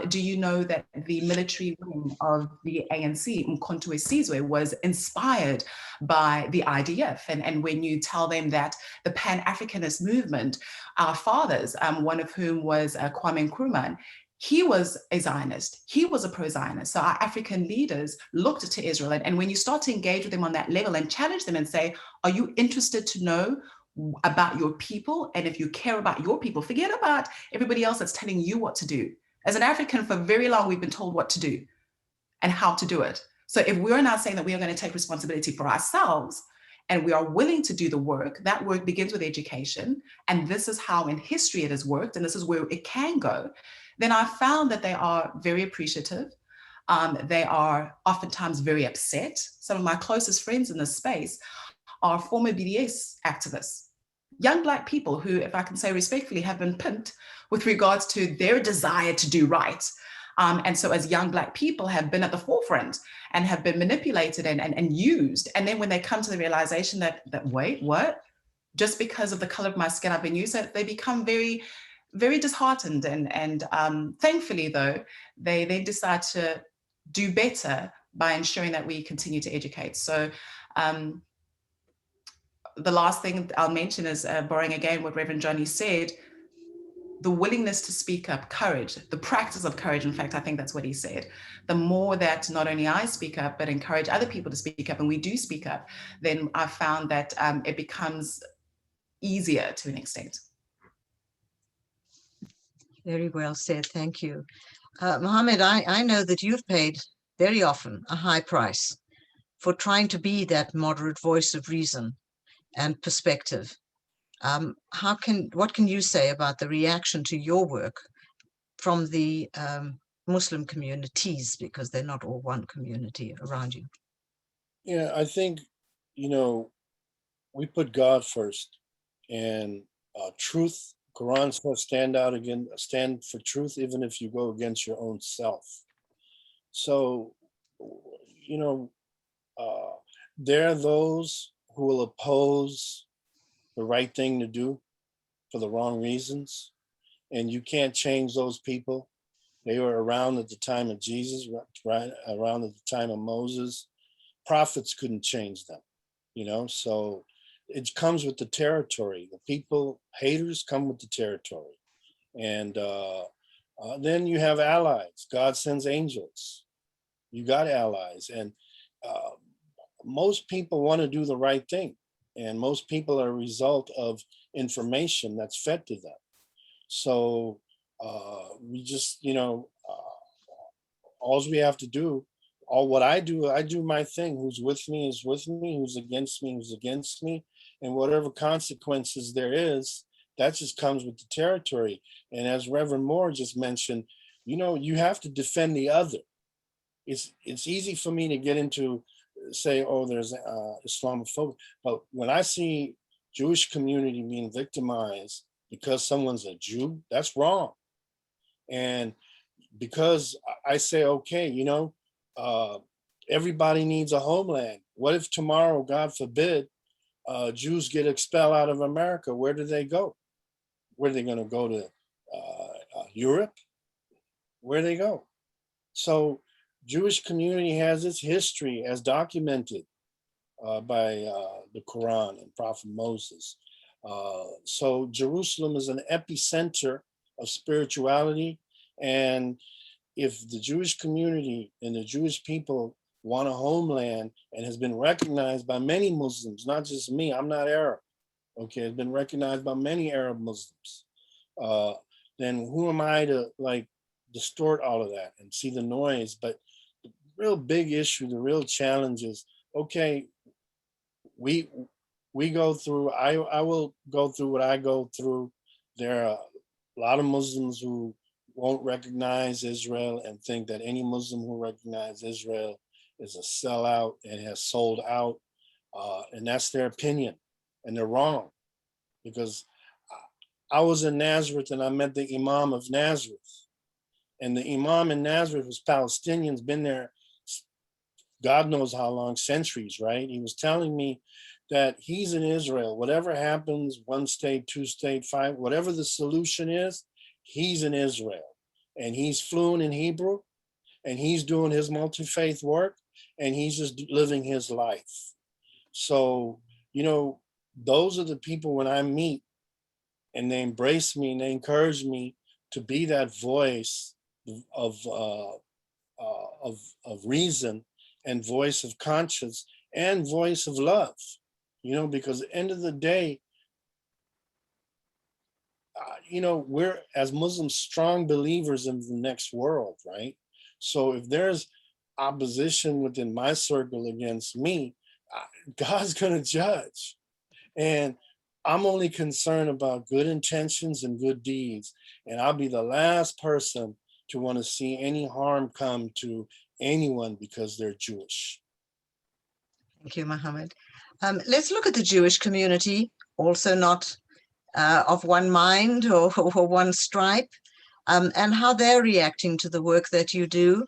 S5: Do you know that the military wing of the ANC, Umkhonto we Sizwe, was inspired by the IDF? And when you tell them that the Pan-Africanist movement, our fathers, one of whom was Kwame Nkrumah, he was a Zionist, he was a pro-Zionist. So our African leaders looked to Israel. And when you start to engage with them on that level and challenge them and say, are you interested to know about your people? And if you care about your people, forget about everybody else that's telling you what to do. As an African, for very long, we've been told what to do and how to do it. So if we're now saying that we are going to take responsibility for ourselves, and we are willing to do the work, that work begins with education, and this is how in history it has worked, and this is where it can go, then I found that they are very appreciative. They are oftentimes very upset. Some of my closest friends in this space are former BDS activists, young Black people who, if I can say respectfully, have been pimped with regards to their desire to do right. And so as young Black people have been at the forefront and have been manipulated and used. And then when they come to the realization that wait, what? Just because of the color of my skin, I've been used, they become very, very disheartened. And thankfully, though, they decide to do better by ensuring that we continue to educate. So the last thing I'll mention is, borrowing again what Reverend Johnnie said, the willingness to speak up, courage, the practice of courage. In fact, I think that's what he said. The more that not only I speak up, but encourage other people to speak up, and we do speak up, then I found that it becomes easier to an extent.
S1: Very well said. Thank you. Mahomed, I know that you've paid very often a high price for trying to be that moderate voice of reason and perspective. What can you say about the reaction to your work from the Muslim communities, because they're not all one community around you?
S3: Yeah, I think, we put God first, and truth. Quran says stand for truth, even if you go against your own self. So, there are those who will oppose the right thing to do for the wrong reasons, and you can't change those people. They were around at the time of Jesus, right around at the time of Moses. Prophets couldn't change them, so it comes with the territory. The people, haters come with the territory. And Then you have allies. God sends angels. You got allies. And most people want to do the right thing. And most people are a result of information that's fed to them. So we just, all we have to do, all what I do my thing. Who's with me is with me. Who's against me is against me. And whatever consequences there is, that just comes with the territory. And as Reverend Moore just mentioned, you have to defend the other. It's easy for me to get into, say, oh, there's Islamophobia. But when I see Jewish community being victimized because someone's a Jew, that's wrong. And because I say, okay, everybody needs a homeland. What if tomorrow, God forbid, Jews get expelled out of America? Where do they go? Where are they going to go to? Europe? Where do they go? So Jewish community has its history as documented by the Quran and Prophet Moses. So Jerusalem is an epicenter of spirituality. And if the Jewish community and the Jewish people want a homeland and has been recognized by many Muslims, not just me, I'm not Arab, okay, it's been recognized by many Arab Muslims, then who am I to distort all of that and see the noise? But the real big issue, the real challenge is, okay, we go through, I will go through what I go through. There are a lot of Muslims who won't recognize Israel and think that any Muslim who recognizes Israel is a sellout and has sold out. And that's their opinion. And they're wrong. Because I was in Nazareth and I met the Imam of Nazareth. And the Imam in Nazareth was Palestinian, been there God knows how long, centuries, right? He was telling me that he's in Israel. Whatever happens, 1 state, 2 state, 5, whatever the solution is, he's in Israel. And he's fluent in Hebrew, and he's doing his multi-faith work, and he's just living his life. So, those are the people when I meet and they embrace me and they encourage me to be that voice of reason and voice of conscience and voice of love, because at the end of the day, we're as Muslims strong believers in the next world, right? So if there's opposition within my circle against me, God's gonna judge. And I'm only concerned about good intentions and good deeds. And I'll be the last person to want to see any harm come to anyone because they're Jewish.
S1: Thank you, Mahomed. Let's look at the Jewish community, also not of one mind or one stripe, and how they're reacting to the work that you do.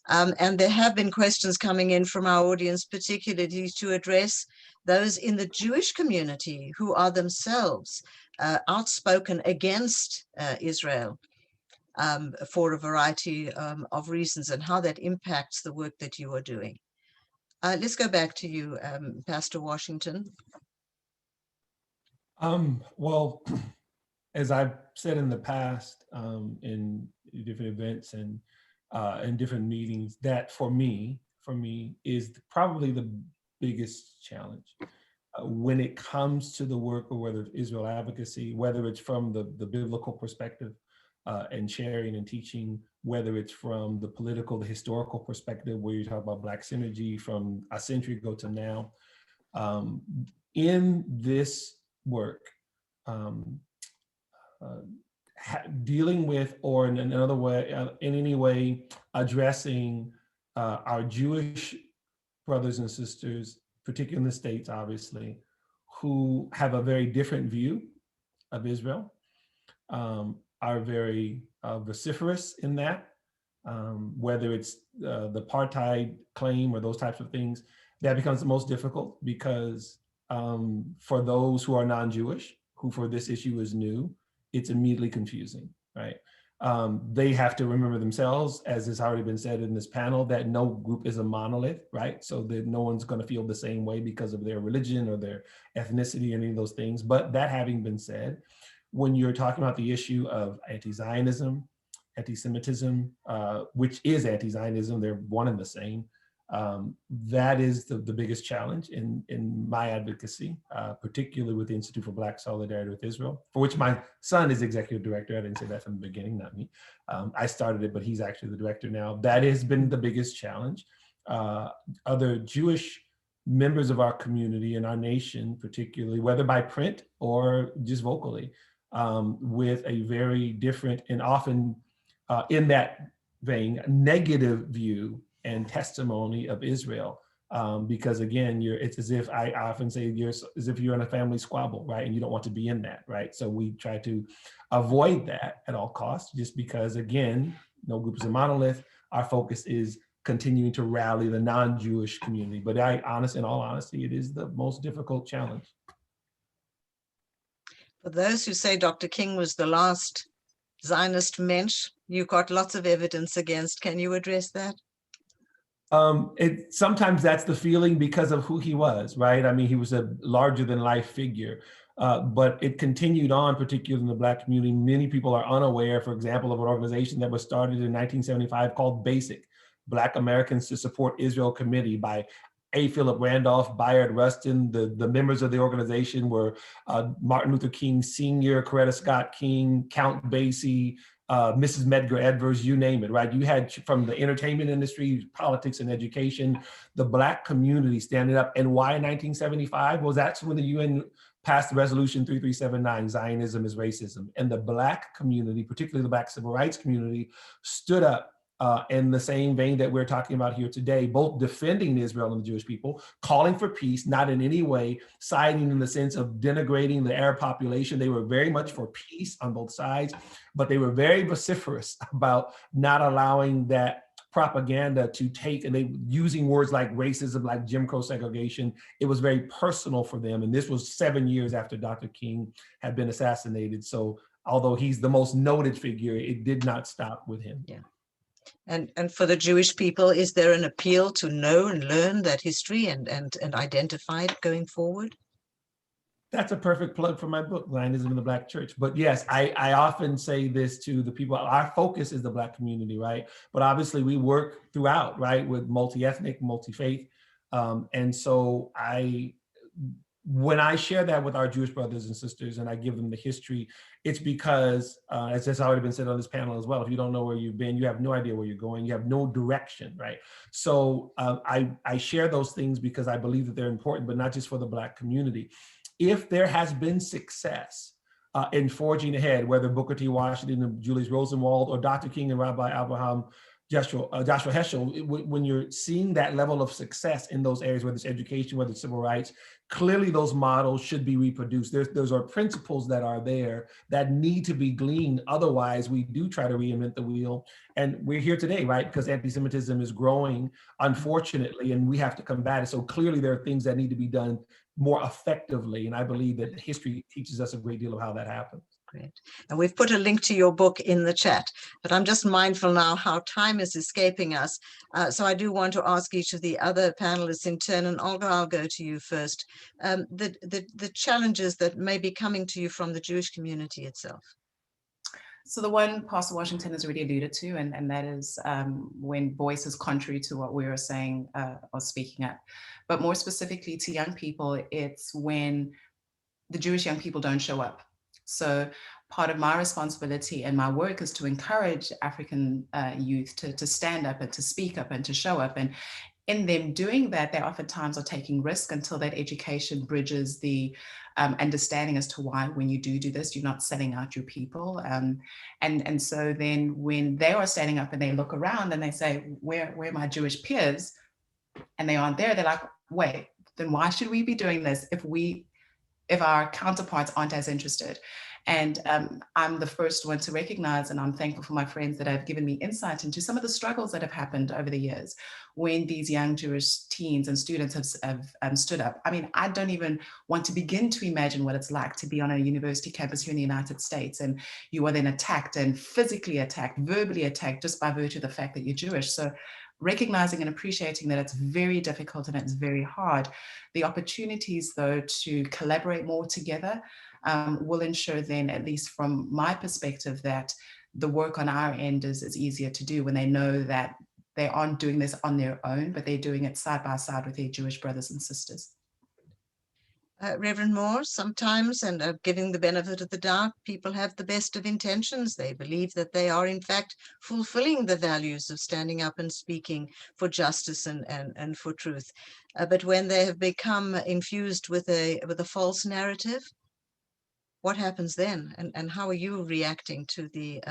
S1: And there have been questions coming in from our audience, particularly to address those in the Jewish community who are themselves outspoken against Israel for a variety of reasons, and how that impacts the work that you are doing. Let's go back to you, Pastor Washington.
S4: Well, as I've said in the past in different events and in different meetings, that for me is probably the biggest challenge when it comes to the work, or whether it's Israel advocacy, whether it's from the biblical perspective and sharing and teaching, whether it's from the political, the historical perspective, where you talk about Black synergy from a century ago to now. In this work, dealing with, or in another way, in any way, addressing our Jewish brothers and sisters, particularly in the States, obviously, who have a very different view of Israel, are very vociferous in that, whether it's the apartheid claim or those types of things. That becomes the most difficult because for those who are non-Jewish, who for this issue is new, it's immediately confusing, right? They have to remember themselves, as has already been said in this panel, that no group is a monolith, right? So that no one's going to feel the same way because of their religion or their ethnicity or any of those things. But that having been said, when you're talking about the issue of anti-Zionism, anti-Semitism, which is anti-Zionism. They're one and the same. That is the biggest challenge in my advocacy, particularly with the Institute for Black Solidarity with Israel, for which my son is executive director. I didn't say that from the beginning, not me. I started it, but he's actually the director now. That has been the biggest challenge. Other Jewish members of our community and our nation, particularly, whether by print or just vocally, with a very different and often in that vein, negative view and testimony of Israel. Because again, it's as if I often say, as if you're in a family squabble, right? And you don't want to be in that, right? So we try to avoid that at all costs, just because again, no group is a monolith. Our focus is continuing to rally the non-Jewish community. But in all honesty, it is the most difficult challenge.
S1: For those who say Dr. King was the last Zionist mensch, you've got lots of evidence against. Can you address that?
S4: Sometimes that's the feeling because of who he was, right? I mean, he was a larger than life figure, but it continued on, particularly in the Black community. Many people are unaware, for example, of an organization that was started in 1975 called BASIC, Black Americans to Support Israel Committee, by A. Philip Randolph, Bayard Rustin. The members of the organization were Martin Luther King Sr., Coretta Scott King, Count Basie, Mrs. Medgar Evers, you name it, right? You had from the entertainment industry, politics and education, the Black community standing up. And why 1975? Well, that's when the UN passed Resolution 3379, Zionism is Racism. And the Black community, particularly the Black civil rights community, stood up in the same vein that we're talking about here today, both defending Israel and the Jewish people, calling for peace, not in any way siding in the sense of denigrating the Arab population. They were very much for peace on both sides, but they were very vociferous about not allowing that propaganda to take, and they using words like racism, like Jim Crow segregation. It was very personal for them. And this was 7 years after Dr. King had been assassinated. So although he's the most noted figure, it did not stop with him.
S1: Yeah. And for the Jewish people, is there an appeal to know and learn that history and identify it going forward?
S4: That's a perfect plug for my book, Zionism in the Black Church. But yes, I often say this to the people, our focus is the Black community, right? But obviously we work throughout, right, with multi-ethnic, multi-faith. And so when I share that with our Jewish brothers and sisters and I give them the history, it's because, as has already been said on this panel as well, if you don't know where you've been, you have no idea where you're going, you have no direction, right? So I share those things because I believe that they're important, but not just for the Black community. If there has been success in forging ahead, whether Booker T. Washington and Julius Rosenwald or Dr. King and Rabbi Abraham Joshua Heschel, when you're seeing that level of success in those areas, whether it's education, whether it's civil rights, clearly those models should be reproduced. Those are principles that are there that need to be gleaned. Otherwise, we do try to reinvent the wheel. And we're here today, right? Because anti-Semitism is growing, unfortunately, and we have to combat it. So clearly there are things that need to be done more effectively. And I believe that history teaches us a great deal of how that happens.
S1: Great. And we've put a link to your book in the chat, but I'm just mindful now how time is escaping us. So I do want to ask each of the other panelists in turn, and Olga, I'll go to you first. The challenges that may be coming to you from the Jewish community itself.
S5: So the one Pastor Washington has already alluded to, and that is when voices contrary to what we were saying are speaking up. But more specifically to young people, it's when the Jewish young people don't show up. So part of my responsibility and my work is to encourage African youth to stand up and to speak up and to show up. And in them doing that, they oftentimes are taking risk until that education bridges the understanding as to why when you do this, you're not selling out your people. And so then when they are standing up and they look around and they say, where are my Jewish peers? And they aren't there, they're like, wait, then why should we be doing this if our counterparts aren't as interested? And I'm the first one to recognize, and I'm thankful for my friends that have given me insight into some of the struggles that have happened over the years when these young Jewish teens and students have stood up. I mean, I don't even want to begin to imagine what it's like to be on a university campus here in the United States, and you are then attacked and physically attacked, verbally attacked, just by virtue of the fact that you're Jewish. So recognizing and appreciating that it's very difficult and it's very hard. The opportunities, though, to collaborate more together will ensure then, at least from my perspective, that the work on our end is easier to do when they know that they aren't doing this on their own, but they're doing it side by side with their Jewish brothers and sisters.
S1: Reverend Moore, sometimes, and giving the benefit of the doubt, people have the best of intentions. They believe that they are, in fact, fulfilling the values of standing up and speaking for justice and for truth. But when they have become infused with a false narrative, what happens then? And how are you reacting to the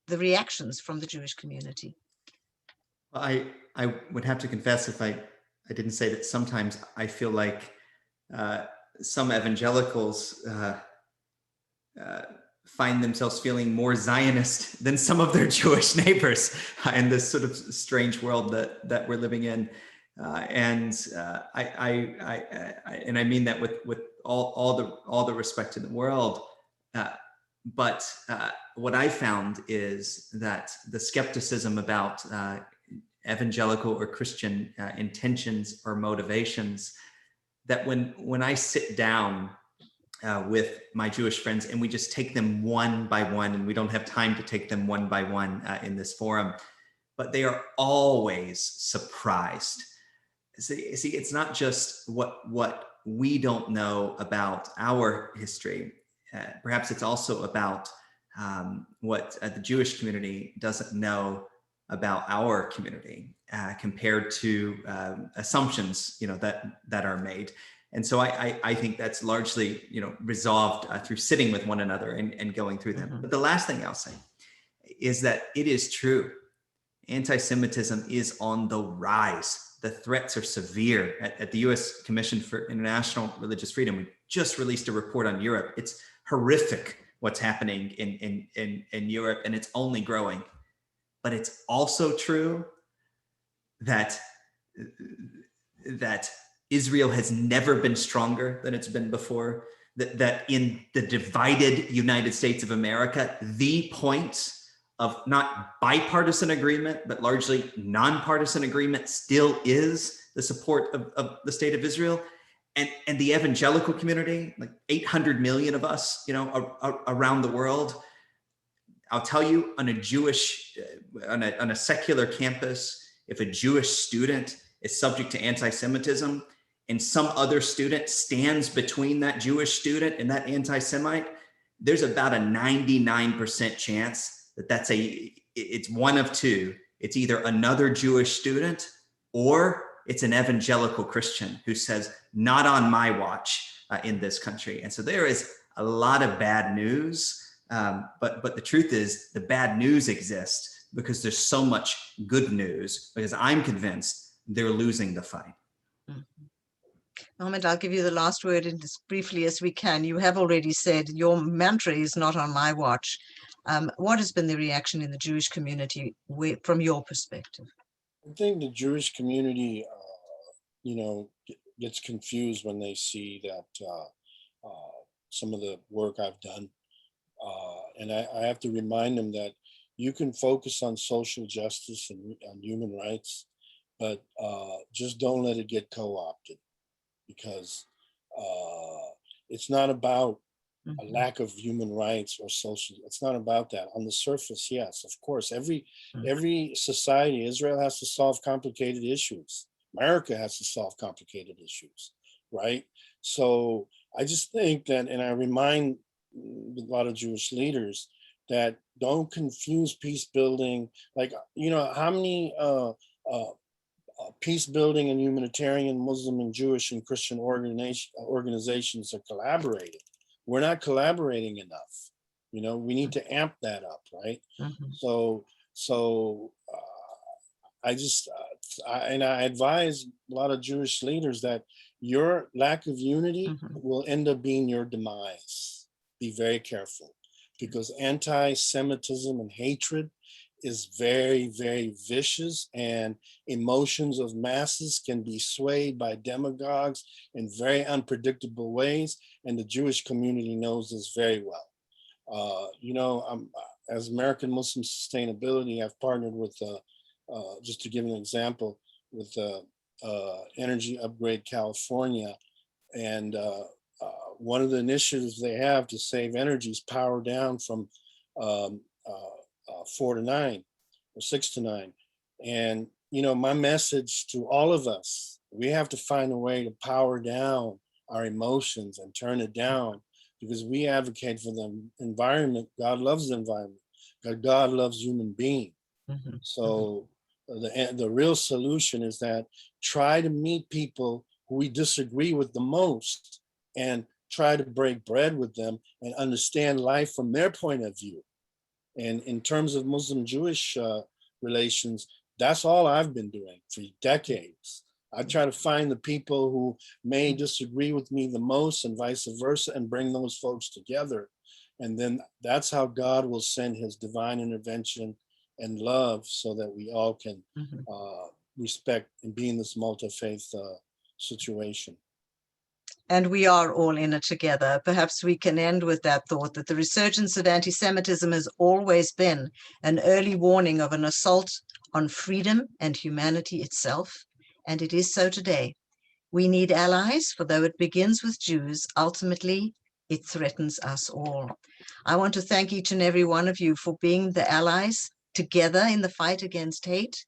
S1: reactions from the Jewish community?
S2: I would have to confess, if I didn't say that, sometimes I feel like some evangelicals find themselves feeling more Zionist than some of their Jewish neighbors in this sort of strange world that we're living in. And I mean that with all the respect in the world. But what I found is that the skepticism about evangelical or Christian intentions or motivations, that when I sit down with my Jewish friends and we just take them one by one, and we don't have time to take them one by one in this forum, but they are always surprised. See, it's not just what we don't know about our history. Perhaps it's also about what the Jewish community doesn't know about our community compared to assumptions, that are made. And so I think that's largely, resolved through sitting with one another and going through them.
S1: Mm-hmm.
S2: But the last thing I'll say is that it is true. Anti-Semitism is on the rise. The threats are severe. At the U.S. Commission for International Religious Freedom, we just released a report on Europe. It's horrific what's happening in Europe, and it's only growing. But it's also true that Israel has never been stronger than it's been before, that in the divided United States of America, the point of not bipartisan agreement, but largely nonpartisan agreement still is the support of the state of Israel. And the evangelical community, like 800 million of us, around the world. I'll tell you, on a secular campus, if a Jewish student is subject to anti-Semitism and some other student stands between that Jewish student and that anti-Semite, there's about a 99% chance that it's one of two. It's either another Jewish student or it's an evangelical Christian who says, not on my watch in this country. And so there is a lot of bad news. But the truth is, the bad news exists because there's so much good news, because I'm convinced they're losing the fight.
S1: Mahomed, I'll give you the last word as briefly as we can. You have already said your mantra is not on my watch. What has been the reaction in the Jewish community from your perspective?
S3: I think the Jewish community, gets confused when they see that some of the work I've done. And I have to remind them that you can focus on social justice and on human rights, but just don't let it get co-opted, because it's not about a lack of human rights or social. It's not about that. On the surface, yes, of course, every society, Israel has to solve complicated issues. America has to solve complicated issues, right? So I just think that, and I remind a lot of Jewish leaders that don't confuse peace building. Like, how many peace building and humanitarian Muslim and Jewish and Christian organizations are collaborating? We're not collaborating enough. We need to amp that up, right? So I advise a lot of Jewish leaders that your lack of unity will end up being your demise. Be very careful, because anti-Semitism and hatred is very, very vicious, and emotions of masses can be swayed by demagogues in very unpredictable ways. And the Jewish community knows this very well. As American Muslim Sustainability, I've partnered with, just to give an example, with Energy Upgrade California. And one of the initiatives they have to save energy is power down from 4 to 9 or 6 to 9. And, you know, my message to all of us, we have to find a way to power down our emotions and turn it down, because we advocate for the environment. God loves the environment. God loves human beings.
S1: Mhm.
S3: So the real solution is that try to meet people who we disagree with the most and try to break bread with them and understand life from their point of view. And in terms of Muslim-Jewish relations, that's all I've been doing for decades. I try to find the people who may disagree with me the most and vice versa and bring those folks together. And then that's how God will send his divine intervention and love so that we all can respect and be in this multi-faith situation.
S1: And we are all in it together. Perhaps we can end with that thought that the resurgence of anti-Semitism has always been an early warning of an assault on freedom and humanity itself, and it is so today. We need allies, for though it begins with Jews, ultimately it threatens us all. I want to thank each and every one of you for being the allies together in the fight against hate.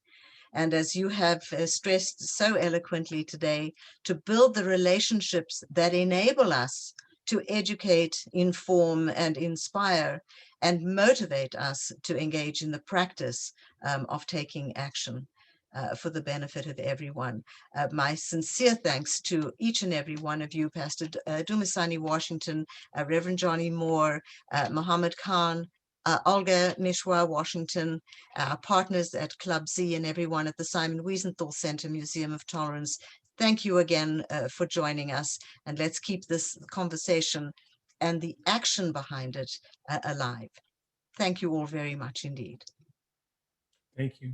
S1: And as you have stressed so eloquently today, to build the relationships that enable us to educate, inform, and inspire, and motivate us to engage in the practice of taking action for the benefit of everyone. My sincere thanks to each and every one of you, Pastor Dumisani Washington, Reverend Johnnie Moore, Mahomed Khan, Olga, Meshoe, Washington, our partners at Club Z, and everyone at the Simon Wiesenthal Center Museum of Tolerance. Thank you again for joining us, and let's keep this conversation and the action behind it alive. Thank you all very much indeed.
S4: Thank you.